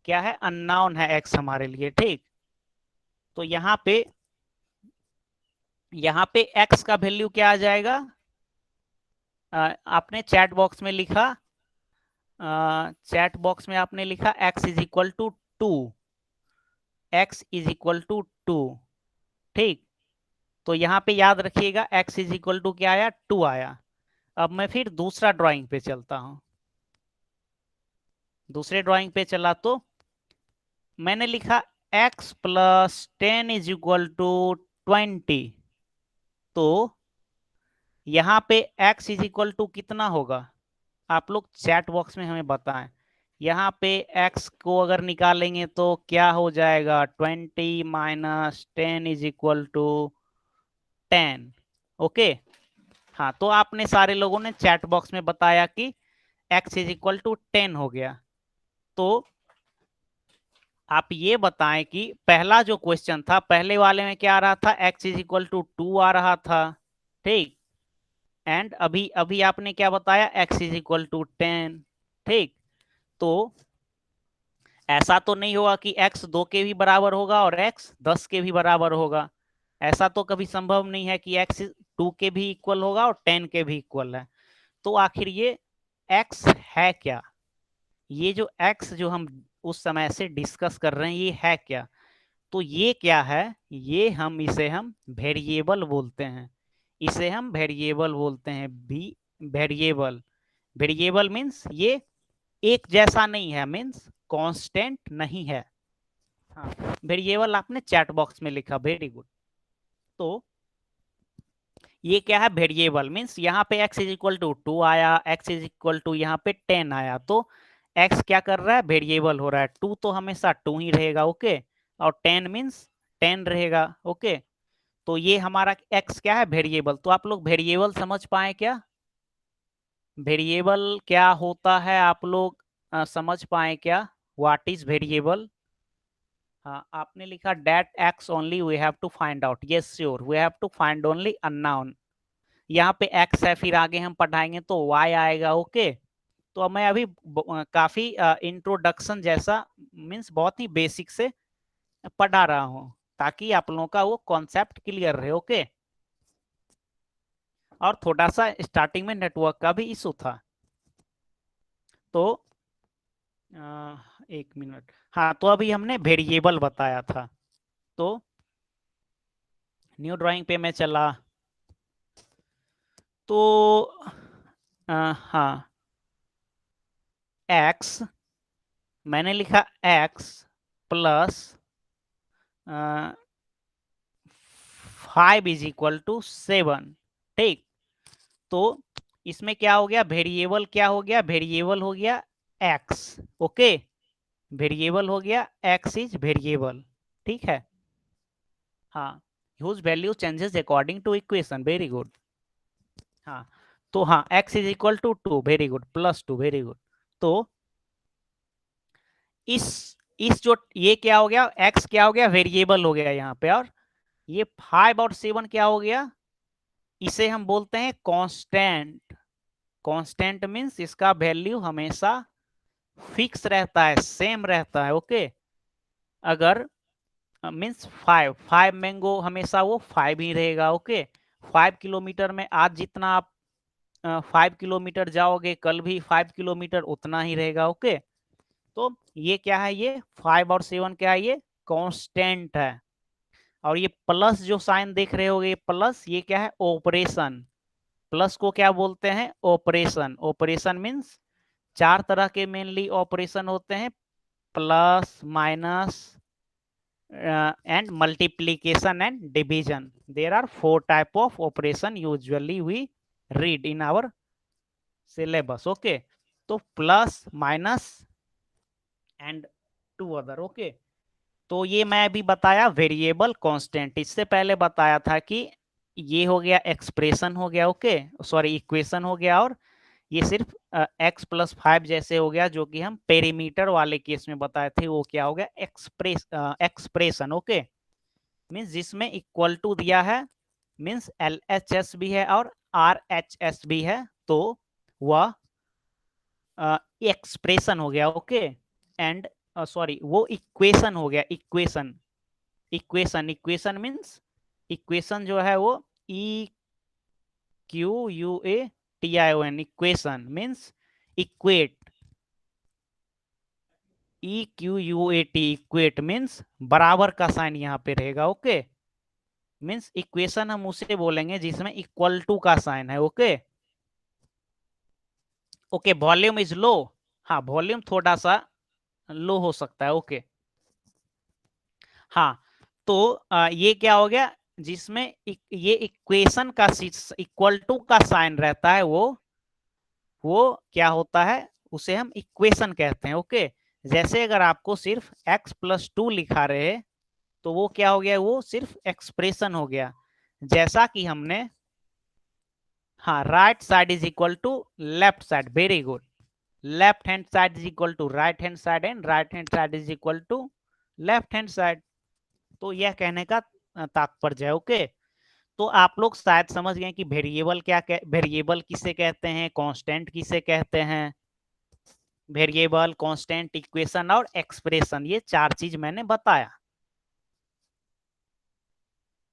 क्या है, अननोन है एक्स हमारे लिए। ठीक, तो यहाँ पे एक्स का वैल्यू क्या आ जाएगा, आपने चैट बॉक्स में लिखा, चैट बॉक्स में आपने लिखा x = 2, x = 2। ठीक, तो यहाँ पे याद रखिएगा x = क्या आया, 2 आया। अब मैं फिर दूसरा ड्राइंग पे चलता हूं। दूसरे ड्राइंग पे चला तो मैंने लिखा x + 10 = 20। तो यहाँ पे x = कितना होगा, आप लोग चैट बॉक्स में हमें बताएं। यहाँ पे x को अगर निकालेंगे तो क्या हो जाएगा, 20 minus 10 is equal to 10। Okay, हाँ, तो आपने सारे लोगों ने चैट बॉक्स में बताया कि x इज इक्वल टू 10 हो गया। तो आप ये बताएं कि पहला जो क्वेश्चन था, पहले वाले में क्या आ रहा था, x इज इक्वल टू 2 आ रहा था, ठीक। एंड अभी अभी आपने क्या बताया, x इज इक्वल टू 10, ठीक। तो ऐसा तो नहीं होगा कि x 2 के भी बराबर होगा और x 10 के भी बराबर होगा। ऐसा तो कभी संभव नहीं है कि x 2 के भी इक्वल होगा और 10 के भी इक्वल है। तो आखिर ये x है क्या, ये जो x जो हम उस समय से डिस्कस कर रहे हैं ये है क्या। तो ये क्या है, ये इसे हम वेरिएबल बोलते हैं, इसे हम वेरिएबल बोलते हैं। बी वेरिएबल, वेरिएबल मीन्स ये एक जैसा नहीं है, मीन्स कांस्टेंट नहीं है। हाँ, वेरिएबल आपने चैट बॉक्स में लिखा, वेरी गुड। तो ये क्या है, वेरिएबल मीन्स यहाँ पे x इज इक्वल टू 2 आया, x इज इक्वल टू यहाँ पे 10 आया, तो x क्या कर रहा है, वेरिएबल हो रहा है। 2 तो हमेशा 2 ही रहेगा, ओके, और 10 मीन्स 10 रहेगा, ओके। तो ये हमारा x क्या है, वेरिएबल। तो आप लोग वेरिएबल समझ पाए क्या, वेरिएबल क्या होता है, आप लोग समझ पाए क्या, व्हाट इज वेरिएबल। हाँ, आपने लिखा that X only we have to find out, yes sure, we have to find only unknown. यहाँ पे x है, फिर आगे हम पढ़ाएंगे तो y आएगा, ओके। तो मैं अभी काफी इंट्रोडक्शन जैसा मीन्स बहुत ही बेसिक से पढ़ा रहा हूँ ताकि आप लोगों का वो कॉन्सेप्ट क्लियर रहे, ओके। और थोड़ा सा स्टार्टिंग में नेटवर्क का भी इशू था, तो एक मिनट। हाँ, तो अभी हमने वेरिएबल बताया था, तो न्यू ड्राइंग पे मैं चला, तो हाँ, x मैंने लिखा x plus 5 is equal to 7, ठीक। तो इसमें क्या हो गया, वेरिएबल क्या हो गया, वेरिएबल हो गया x, ओके, वेरिएबल हो गया x इज वेरिएबल, ठीक है। हाँ, huge value changes according to equation, very good. हाँ, तो हाँ, x is equal to 2, very good, plus 2, very good. तो इस जो ये क्या हो गया, x क्या हो गया, वेरिएबल हो गया यहाँ पे, और ये 5 और 7 क्या हो गया, इसे हम बोलते हैं कांस्टेंट। कांस्टेंट मीन्स इसका वैल्यू हमेशा फिक्स रहता है, सेम रहता है, ओके। अगर मीन्स 5 मैंगो हमेशा वो 5 ही रहेगा, ओके। 5 किलोमीटर में आज जितना आप 5 किलोमीटर जाओगे, कल भी 5 किलोमीटर उतना ही रहेगा, ओके। तो ये क्या है, ये 5 और 7 क्या है, ये कांस्टेंट है। और ये प्लस जो साइन देख रहे होगे, प्लस, ये क्या है, ऑपरेशन। प्लस को क्या बोलते हैं, ऑपरेशन। ऑपरेशन मीन्स 4 तरह के मेनली ऑपरेशन होते हैं, plus, minus and multiplication and division. There are 4 type of operation usually we read in our syllabus, okay. तो plus, minus and 2 other, okay. तो ये मैं अभी बताया वेरिएबल कांस्टेंट। इससे पहले बताया था कि ये हो गया एक्सप्रेशन हो गया, ओके, सॉरी इक्वेशन हो गया, और ये सिर्फ x प्लस 5 जैसे हो गया, जो कि हम पेरीमीटर वाले केस में बताए थे, वो क्या हो गया, एक्सप्रेशन, ओके। मीन्स जिसमें इक्वल टू दिया है, मीन्स LHS भी है और RHS भी है, तो वह एक्सप्रेशन हो गया, ओके। एंड सॉरी, वो इक्वेशन हो गया, इक्वेशन। इक्वेशन मीन्स इक्वेशन जो है वो EQUATION, equation means equate, EQUAT, equate means बराबर का साइन यहाँ पे रहेगा, ओके। मीन्स इक्वेशन हम उसे बोलेंगे जिसमें इक्वल टू का साइन है, okay. Okay, volume is low, हाँ, वॉल्यूम थोड़ा सा लो हो सकता है, ओके। हाँ, तो ये क्या हो गया, जिसमें ये इक्वेशन का इक्वल टू का साइन रहता है, वो क्या होता है, उसे हम इक्वेशन कहते हैं। ओके, जैसे अगर आपको सिर्फ x+2 लिखा रहे तो वो क्या हो गया, वो सिर्फ एक्सप्रेशन हो गया। जैसा कि हमने, हाँ, right side is equal to left side, very good, left hand side is equal to right hand side and right hand side is equal to left hand side. तो यह कहने का तात्पर्य है। ओके, तो आप लोग शायद समझ गए कि वेरिएबल वेरिएबल किसे कहते हैं, कांस्टेंट किसे कहते हैं। वेरिएबल, कांस्टेंट, इक्वेशन और एक्सप्रेशन, ये चार चीज मैंने बताया।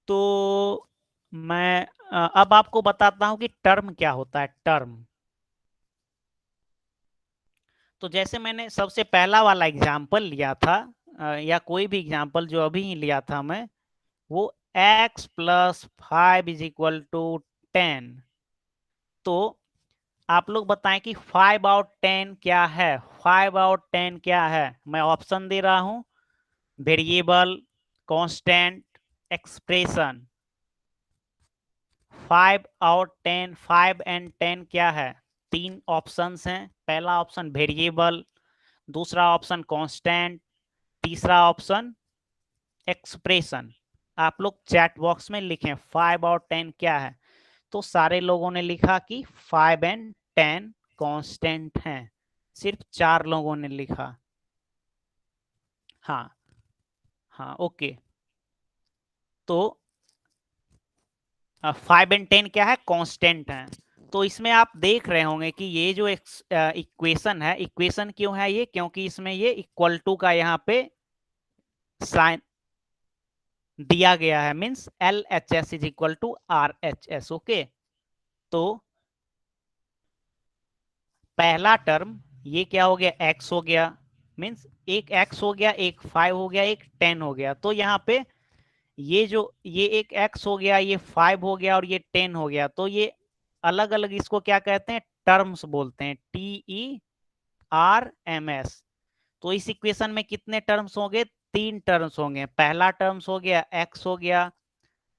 तो मैं अब आपको बताता हूं कि टर्म क्या होता है। टर्म, तो जैसे मैंने सबसे पहला वाला एग्जाम्पल लिया था, या कोई भी एग्जाम्पल जो अभी ही लिया था मैं, वो x+5 इज इक्वल टू 10। तो आप लोग बताएं कि 5/10 क्या है। 5/10 क्या है, मैं ऑप्शन दे रहा हूं, वेरिएबल, कांस्टेंट, एक्सप्रेशन। 5/10, 5 एंड 10 क्या है, तीन ऑप्शंस हैं। पहला ऑप्शन वेरिएबल, दूसरा ऑप्शन कांस्टेंट, तीसरा ऑप्शन एक्सप्रेशन। आप लोग चैट बॉक्स में लिखें 5/10 क्या है। तो सारे लोगों ने लिखा कि 5 एंड 10 कांस्टेंट हैं, सिर्फ 4 लोगों ने लिखा। हाँ हाँ, ओके। तो 5 एंड 10 क्या है, कांस्टेंट है। तो इसमें आप देख रहे होंगे कि ये जो इक्वेशन है, इक्वेशन क्यों है ये, क्योंकि इसमें ये इक्वल टू का यहाँ पे साइन दिया गया है, means LHS is equal to RHS। Okay, तो पहला टर्म ये क्या हो गया, x हो गया, मीन्स एक x हो गया, एक 5 हो गया, एक 10 हो गया। तो यहाँ पे ये एक x हो गया, ये 5 हो गया और ये 10 हो गया। तो ये अलग अलग, इसको क्या कहते हैं, टर्म्स बोलते हैं, TERMS। तो इस इक्वेशन में कितने टर्म्स होंगे, तीन टर्म्स होंगे। पहला टर्म्स हो गया x हो गया,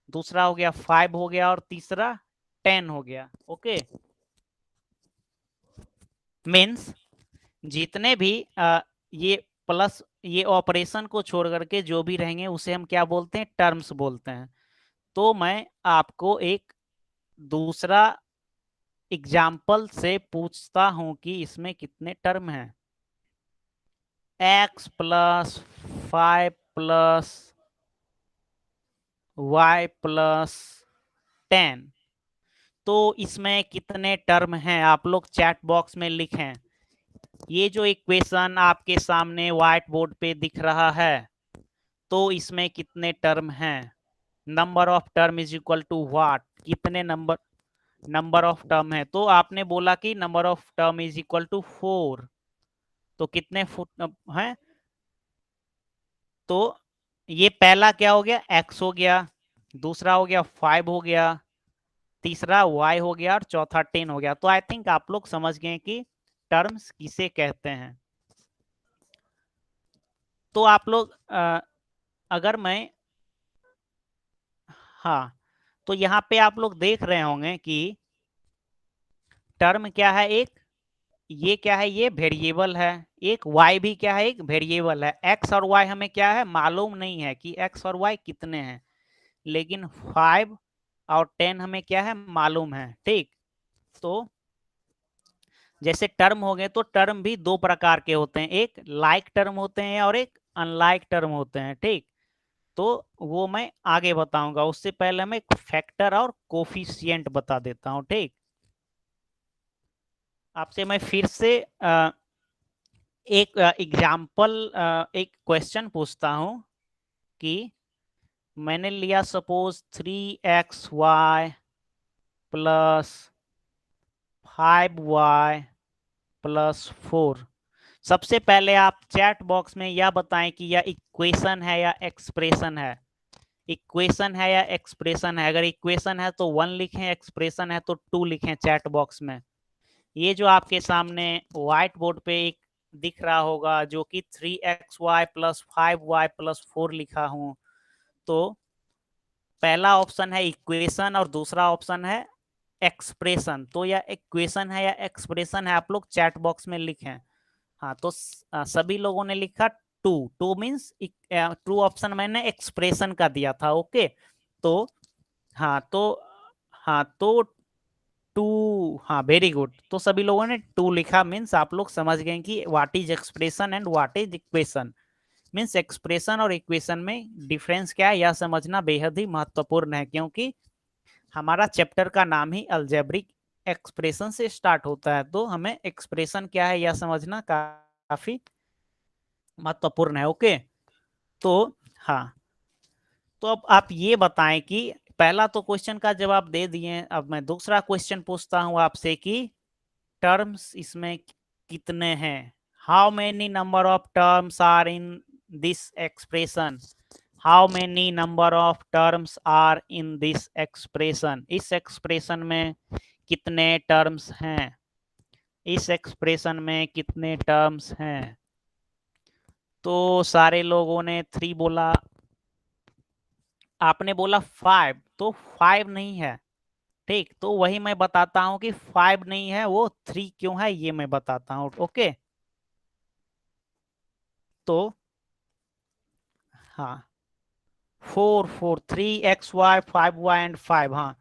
दूसरा हो गया 5 हो गया और तीसरा 10 हो गया। ओके, मीन्स जितने भी ये प्लस, ये ऑपरेशन को छोड़ करके जो भी रहेंगे उसे हम क्या बोलते हैं, टर्म्स बोलते हैं। तो मैं आपको एक दूसरा एग्जाम्पल से पूछता हूं कि इसमें कितने टर्म हैं। x+5+y+10, तो इसमें कितने टर्म हैं, आप लोग चैट बॉक्स में लिखें। ये जो इक्वेशन आपके सामने व्हाइट बोर्ड पे दिख रहा है, तो इसमें कितने टर्म हैं। Number of term is equal to what, कितने नंबर ऑफ टर्म है। तो आपने बोला कि number of term is equal to 4, तो कितने हैं। तो ये पहला क्या हो गया, x हो गया, दूसरा हो गया 5 हो गया, तीसरा y हो गया और चौथा 10 हो गया। तो आई थिंक आप लोग समझ गए कि टर्म्स किसे कहते हैं। तो आप लोग अगर मैं, हाँ, तो यहाँ पे आप लोग देख रहे होंगे कि टर्म क्या है, एक ये क्या है, ये वेरिएबल है। एक y भी क्या है, एक वेरिएबल है। x और y हमें क्या है, मालूम नहीं है कि x और y कितने हैं, लेकिन 5 और 10 हमें क्या है, मालूम है। ठीक, तो जैसे टर्म हो गए, तो टर्म भी दो प्रकार के होते हैं, एक लाइक टर्म होते हैं और एक अनलाइक टर्म होते हैं। ठीक, तो वो मैं आगे बताऊंगा, उससे पहले मैं फैक्टर और कोफिशिएंट बता देता हूं। ठीक, आपसे मैं फिर से एक एग्जाम्पल, एक क्वेश्चन पूछता हूं कि मैंने लिया suppose 3xy plus 5y plus 4। सबसे पहले आप चैट बॉक्स में यह बताएं कि यह इक्वेशन है या एक्सप्रेशन है। इक्वेशन है या एक्सप्रेशन है, अगर इक्वेशन है तो 1 लिखें, एक्सप्रेशन है तो 2 लिखें चैट बॉक्स में। ये जो आपके सामने व्हाइट बोर्ड पे एक दिख रहा होगा, जो कि 3xy प्लस 5y प्लस 4 लिखा हूं, तो पहला ऑप्शन है इक्वेशन और दूसरा ऑप्शन है एक्सप्रेशन, तो या इक्वेशन है या एक्सप्रेशन है, आप लोग चैट बॉक्स में लिखें। हाँ, तो सभी लोगों ने लिखा two, two means true option मैंने एक्सप्रेशन का दिया था। ओके, तो हाँ तो हाँ तो टू, हाँ वेरी गुड, तो सभी लोगों ने टू लिखा, मीन्स आप लोग समझ गए कि what is expression and what is equation. Means expression और इक्वेशन में डिफरेंस क्या है यह समझना बेहद ही महत्वपूर्ण है, क्योंकि हमारा चैप्टर का नाम ही अलजेब्रिक एक्सप्रेशन से स्टार्ट होता है, तो हमें एक्सप्रेशन क्या है यह समझना काफी महत्वपूर्ण है। ओके, तो हाँ, तो अब आप ये बताएं कि पहला तो क्वेश्चन का जवाब दे दिए, अब मैं दूसरा क्वेश्चन पूछता हूं आपसे कि टर्म्स इसमें कितने हैं, how many number of terms are in this expression, how many number of terms are in this expression, इस एक्सप्रेशन में कितने टर्म्स हैं, इस एक्सप्रेशन में कितने टर्म्स हैं। तो सारे लोगों ने 3 बोला, आपने बोला 5, तो 5 नहीं है। ठीक, तो वही मैं बताता हूं कि 5 नहीं है, वो 3 क्यों है ये मैं बताता हूं। ओके, तो हाँ 4 4 3xy 5y एंड 5, हाँ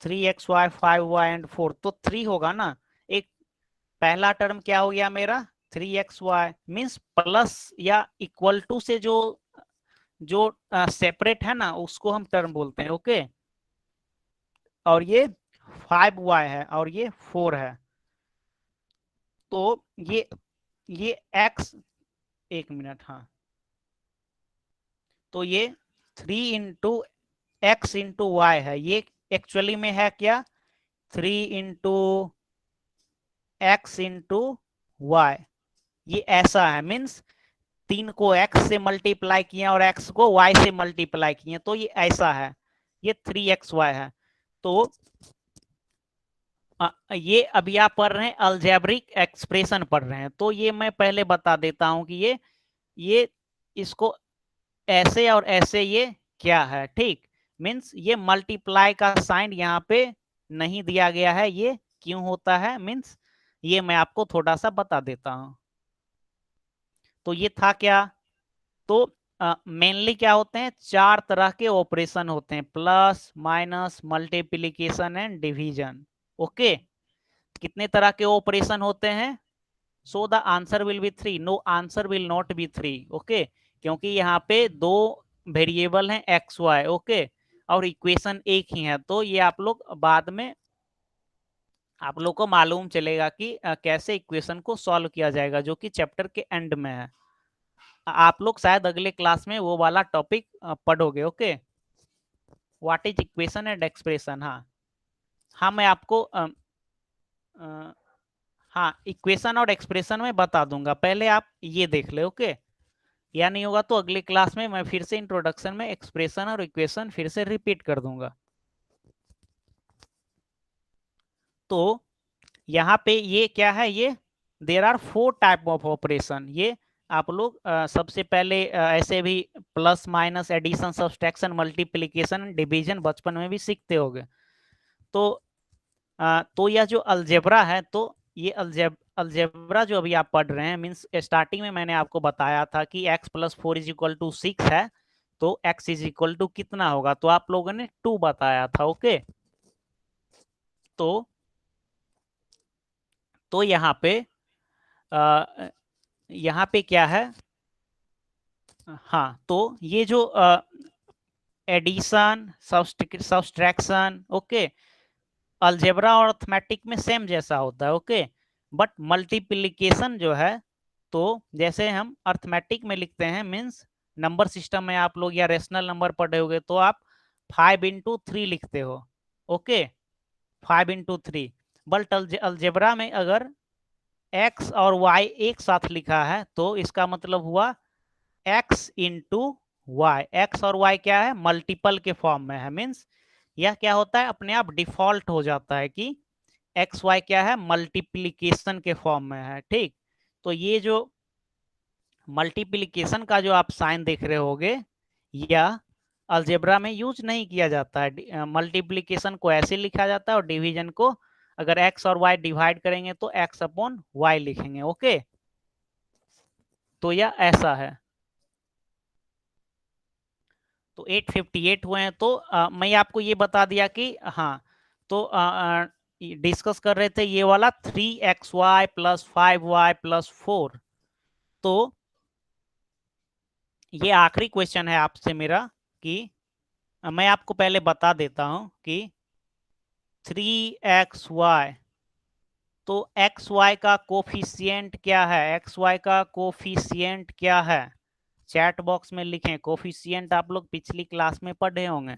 3xy 5y एंड 4, तो 3 होगा ना। एक पहला टर्म क्या हो गया मेरा 3xy, मीन्स प्लस या इक्वल टू से जो जो सेपरेट है ना उसको हम टर्म बोलते हैं। ओके, और ये 5y है और ये 4 है, तो ये x, एक मिनट, हाँ, तो ये 3 × x × y है, ये एक्चुअली में है क्या 3 × x × y, ये ऐसा है, मीन्स 3 को x से मल्टीप्लाई किए और x को y से मल्टीप्लाई किए, तो ये ऐसा है, ये 3xy है। तो ये अभी आप पढ़ रहे हैं अलजेब्रिक एक्सप्रेशन पढ़ रहे हैं, तो ये मैं पहले बता देता हूं कि ये इसको ऐसे और ऐसे ये क्या है। ठीक, मीन्स ये मल्टीप्लाई का साइन यहाँ पे नहीं दिया गया है, ये क्यों होता है, मीन्स ये मैं आपको थोड़ा सा बता देता हूं। तो ये था क्या, तो मेनली क्या होते हैं, 4 तरह के ऑपरेशन होते हैं, plus minus multiplication and division. Okay, कितने तरह के ऑपरेशन होते हैं, so the answer will be 3, no answer will not be 3। Okay, क्योंकि यहाँ पे 2 वेरिएबल हैं एक्स वाई। ओके, और इक्वेशन एक ही है, तो ये आप लोग बाद में आप लोग को मालूम चलेगा कि कैसे इक्वेशन को सॉल्व किया जाएगा, जो कि चैप्टर के एंड में है। आप लोग शायद अगले क्लास में वो वाला टॉपिक पढ़ोगे। Okay, what is equation and expression. हाँ हाँ, मैं आपको हाँ इक्वेशन और एक्सप्रेशन में बता दूंगा, पहले आप ये देख ले। ओके, या नहीं होगा तो अगले क्लास में मैं फिर से इंट्रोडक्शन में एक्सप्रेशन और इक्वेशन फिर से रिपीट कर दूंगा। तो यहाँ पे ये क्या है, ये there are 4 type of operation, ये आप लोग सबसे पहले ऐसे भी plus minus addition subtraction multiplication division बचपन में भी सीखते होंगे। तो यह जो अलजेब्रा है, तो ये अलजेब्रा जो अभी आप पढ़ रहे हैं, मीन्स स्टार्टिंग में मैंने आपको बताया था कि x + 4 = 6 है, तो x = कितना होगा, तो आप लोगों ने 2 बताया था। ओके, तो यहाँ पे क्या है, हाँ तो ये जो एडिशन सब्सट्रैक्शन, ओके, अलजेब्रा और अर्थमेटिक में सेम जैसा होता है। ओके, बट मल्टीप्लिकेशन जो है, तो जैसे हम अर्थमेटिक में लिखते हैं, मीन्स नंबर सिस्टम में आप लोग या रेशनल नंबर पढ़े होगे, तो आप 5 × 3 लिखते हो। ओके, 5 × 3, बट अलजेब्रा में अगर x और y एक साथ लिखा है, तो इसका मतलब हुआ x × y, x और y क्या है, मल्टीपल के फॉर्म में है, मीन्स यह क्या होता है, अपने आप डिफॉल्ट हो जाता है कि एक्स वाई क्या है, मल्टीप्लीकेशन के फॉर्म में है। ठीक, तो ये जो मल्टीप्लीकेशन का जो आप साइन देख रहे होगे, या अलजेब्रा में यूज नहीं किया जाता है। मल्टीप्लीकेशन को ऐसे लिखा जाता है और डिवीजन को अगर एक्स और वाई डिवाइड करेंगे तो एक्स अपॉन वाई लिखेंगे। ओके, तो यह ऐसा है। तो 858 हुए हैं। तो मैं आपको ये बता दिया कि हाँ, तो डिस्कस कर रहे थे ये वाला 3xy प्लस 5y प्लस 4। तो ये आखिरी क्वेश्चन है आपसे मेरा कि मैं आपको पहले बता देता हूं कि 3xy, तो xy का कोफिशिएंट क्या है, xy का कोफिशिएंट क्या है, चैट बॉक्स में लिखें। कोफिशिएंट आप लोग पिछली क्लास में पढ़े होंगे।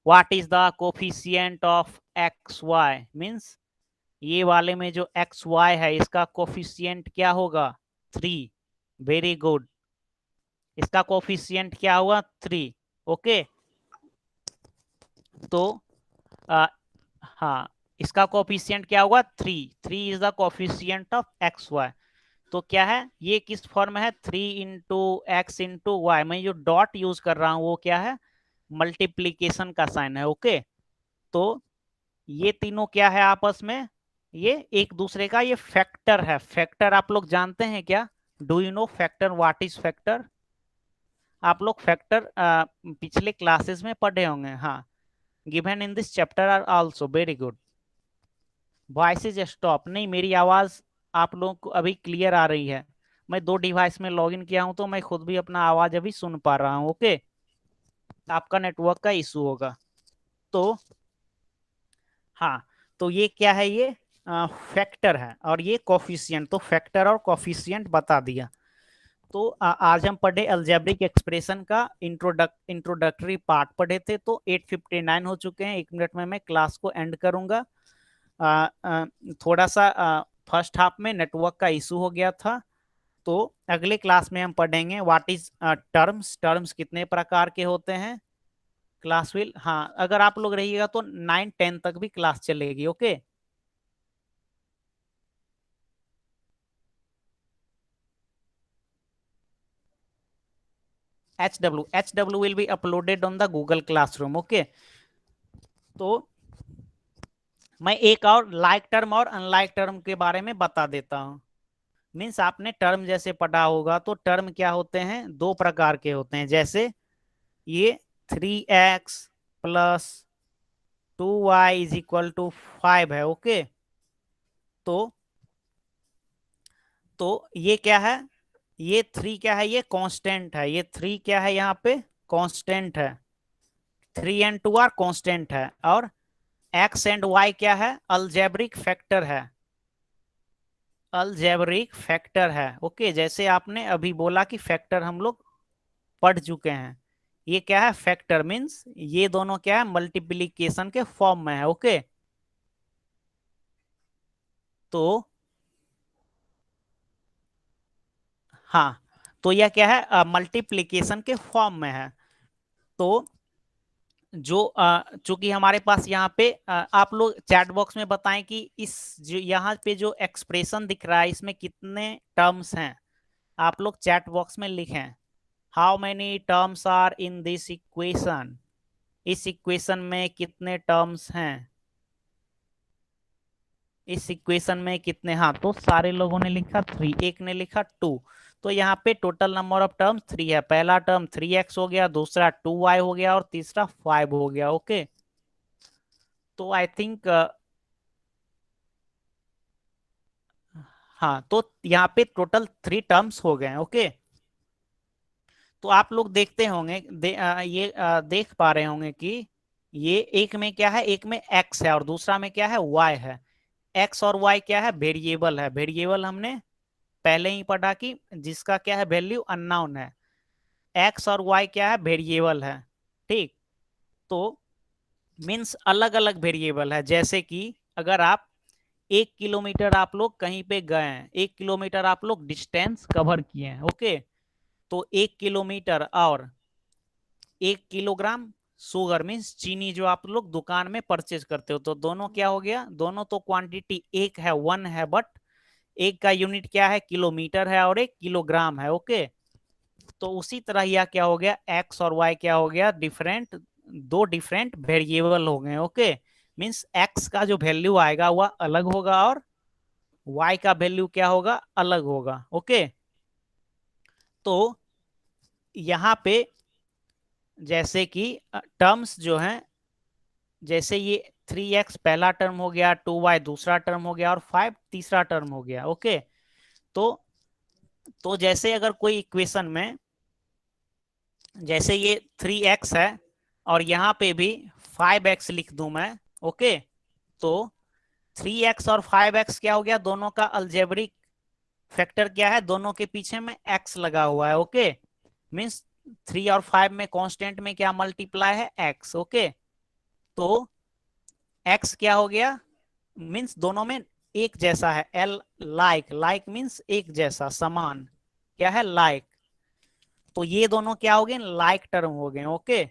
What is the coefficient of x y, means ये वाले में जो एक्स वाई है इसका कोफिशिएंट क्या होगा, 3। वेरी गुड, इसका कोफिशिएंट क्या हुआ, 3। ओके, तो हाँ, इसका कोफिशिएंट क्या होगा, 3। 3 is the coefficient of x y. तो क्या है, ये किस फॉर्म में है, 3 इंटू एक्स इंटू वाई। मैं जो डॉट यूज कर रहा हूं वो क्या है, मल्टीप्लीकेशन का साइन है। ओके, तो ये तीनों क्या है आपस में, ये एक दूसरे का ये फैक्टर है। फैक्टर आप लोग जानते हैं क्या, do you know factor, what is factor? आप लोग फैक्टर पिछले क्लासेस में पढ़े होंगे। हाँ, given in this chapter are also. Very good. Voice is stop, नहीं मेरी आवाज आप लोगों को अभी क्लियर आ रही है। मैं 2 डिवाइस में लॉगिन किया हूं तो मैं खुद भी अपना आवाज अभी सुन पा रहा हूं। ओके, आपका नेटवर्क का इशू होगा। तो हाँ, तो ये क्या है, ये फैक्टर है और ये कोफिशिएंट। तो फैक्टर और कोफिशिएंट बता दिया। तो आज हम पढ़े अलजेब्रिक एक्सप्रेशन का इंट्रोडक्टरी पार्ट पढ़े थे। तो 8:59 हो चुके हैं। 1 मिनट में मैं क्लास को एंड करूंगा। थोड़ा सा फर्स्ट हाफ में नेटवर्क का इशू हो गया था। तो अगले क्लास में हम पढ़ेंगे व्हाट इज टर्म्स, टर्म्स कितने प्रकार के होते हैं। क्लास विल, हाँ अगर आप लोग रहिएगा तो 9-10 तक भी क्लास चलेगी। Okay, HW will be uploaded on the Google Classroom। Okay, तो मैं एक और लाइक टर्म और अनलाइक टर्म के बारे में बता देता हूं। मीन्स आपने टर्म जैसे पढ़ा होगा तो टर्म क्या होते हैं, 2 प्रकार के होते हैं। जैसे ये 3x plus 2y is equal to 5 है। ओके, तो ये क्या है, ये 3 क्या है, ये कांस्टेंट है। ये 3 क्या है, यहाँ पे कांस्टेंट है। 3 एंड 2 आर कांस्टेंट है। और एक्स एंड वाई क्या है, अलजेब्रिक फैक्टर है। अलजेब्रिक फैक्टर है। ओके, जैसे आपने अभी बोला कि फैक्टर हम लोग पढ़ चुके हैं। ये क्या है, फैक्टर मीन्स ये दोनों क्या है, मल्टीप्लीकेशन के फॉर्म में है। ओके, तो हाँ, तो यह क्या है, मल्टीप्लीकेशन के फॉर्म में है। तो जो चूंकि हमारे पास यहाँ पे आप लोग चैट बॉक्स में बताएं कि इस जो यहाँ पे जो एक्सप्रेशन दिख रहा है इसमें कितने टर्म्स हैं। आप लोग चैट बॉक्स में लिखें, how many terms are in this equation. इस इक्वेशन में कितने टर्म्स हैं, इस इक्वेशन में कितने। हाँ, तो सारे लोगों ने लिखा 3, एक ने लिखा 2। तो यहाँ पे टोटल नंबर ऑफ टर्म्स 3 है। पहला टर्म 3x हो गया, दूसरा 2y हो गया और तीसरा 5 हो गया। ओके, तो आई थिंक हाँ, तो यहाँ पे टोटल 3 टर्म्स हो गए। ओके, तो आप लोग देखते होंगे देख पा रहे होंगे कि ये एक में क्या है, एक में x है और दूसरा में क्या है, y है। x और y क्या है, वेरिएबल है। वेरिएबल हमने पहले ही पढ़ा कि जिसका क्या है, वैल्यू अननोन है। x और y क्या है, वेरिएबल है। ठीक, तो मीन्स अलग अलग वेरिएबल है। जैसे कि अगर आप 1 किलोमीटर आप लोग कहीं पे गए हैं, 1 किलोमीटर आप लोग डिस्टेंस कवर किए हैं। ओके, तो 1 किलोमीटर और 1 किलोग्राम शुगर मीन्स चीनी जो आप लोग दुकान में परचेज करते हो, तो दोनों क्या हो गया, दोनों तो क्वांटिटी एक है, 1 है, बट एक का यूनिट क्या है, किलोमीटर है और एक किलोग्राम है। ओके, तो उसी तरह यह क्या हो गया, एक्स और वाई क्या हो गया, दो डिफरेंट वेरिएबल हो गए। ओके, मीन्स एक्स का जो वैल्यू आएगा वह अलग होगा और वाई का वैल्यू क्या होगा, अलग होगा। ओके, तो यहाँ पे जैसे कि टर्म्स जो हैं, जैसे ये 3x पहला टर्म हो गया, 2y दूसरा टर्म हो गया और 5 तीसरा टर्म हो गया। ओके, तो जैसे अगर कोई इक्वेशन में जैसे ये 3x है और यहाँ पे भी 5x लिख दूं मैं। ओके, तो 3x और 5x क्या हो गया, दोनों का अलजेब्रिक फैक्टर क्या है, दोनों के पीछे में x लगा हुआ है। ओके, मीन्स 3 और 5 में कांस्टेंट में क्या मल्टीप्लाई है, x। ओके, तो x क्या हो गया, मीन्स दोनों में एक जैसा है, एल लाइक, लाइक मीन्स एक जैसा, समान, क्या है, लाइक। तो ये दोनों क्या हो गए, लाइक टर्म हो गए। ओके,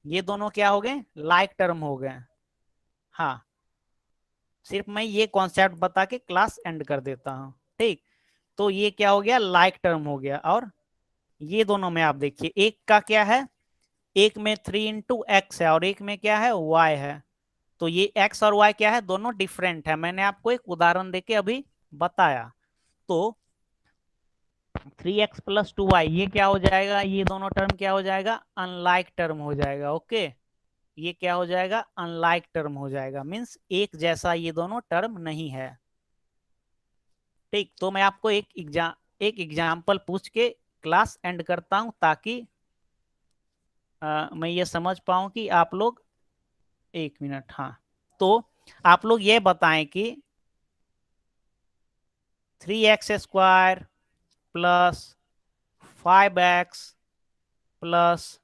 ये दोनों क्या हो गए, लाइक टर्म हो गए। हाँ, सिर्फ मैं ये कॉन्सेप्ट बता के क्लास एंड कर देता हूँ। ठीक, तो ये क्या हो गया, लाइक टर्म हो गया। और ये दोनों में आप देखिए, एक का क्या है, एक में 3 × x है और एक में क्या है, y है। तो ये x और y क्या है, दोनों डिफरेंट है। मैंने आपको एक उदाहरण देके अभी बताया। तो 3x + 2y ये क्या हो जाएगा, ये दोनों टर्म क्या हो जाएगा, अनलाइक टर्म हो जाएगा। ओके, ये क्या हो जाएगा, अनलाइक टर्म हो जाएगा, मीन्स एक जैसा ये दोनों टर्म नहीं है। ठीक, तो मैं आपको एक एग्जाम्पल पूछ के क्लास एंड करता हूं, ताकि मैं ये समझ पाऊं कि आप लोग, 1 मिनट, हाँ, तो आप लोग ये बताएं कि 3x² + 5x +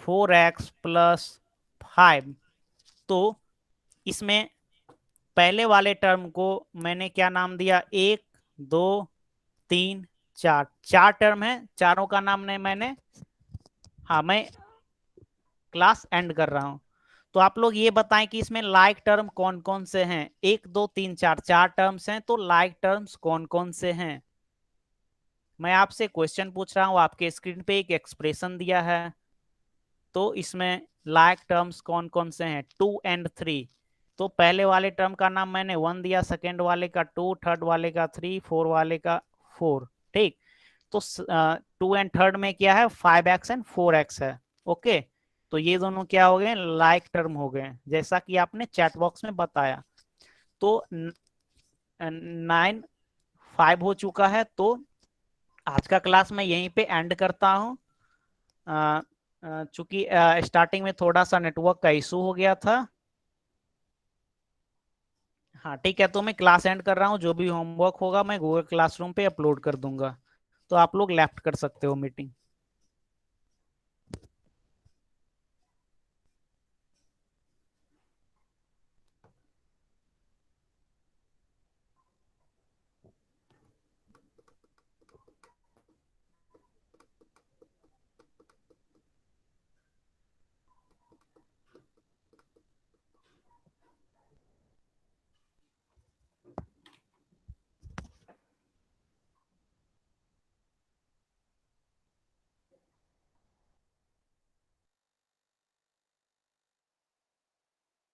4x + 5, तो इसमें पहले वाले टर्म को मैंने क्या नाम दिया, 1 2 3 4, चार टर्म है, चारों का नाम नहीं मैंने, हाँ, मैं क्लास एंड कर रहा हूं। तो आप लोग ये बताएं कि इसमें लाइक टर्म कौन कौन से हैं, 1 2 3 4, चार टर्म्स हैं, तो लाइक टर्म्स कौन कौन से हैं। मैं आपसे क्वेश्चन पूछ रहा हूं, आपके स्क्रीन पे एक एक्सप्रेशन दिया है, तो इसमें लाइक टर्म्स कौन कौन से हैं, 2 और 3। तो पहले वाले टर्म का नाम मैंने 1 दिया, सेकेंड वाले का 2, थर्ड वाले का 3, फोर वाले का 4। ठीक, तो 2 और थर्ड में क्या है, 5x और 4x है। ओके, तो ये दोनों क्या हो गए, लाइक टर्म हो गए, जैसा कि आपने चैट बॉक्स में बताया। तो 9:05 हो चुका है, तो आज का क्लास मैं यहीं पे एंड करता हूँ। चूंकि स्टार्टिंग में थोड़ा सा नेटवर्क का इशू हो गया था। हाँ ठीक है, तो मैं क्लास एंड कर रहा हूँ, जो भी होमवर्क होगा मैं गूगल क्लासरूम पे अपलोड कर दूंगा, तो आप लोग लेफ्ट कर सकते हो मीटिंग।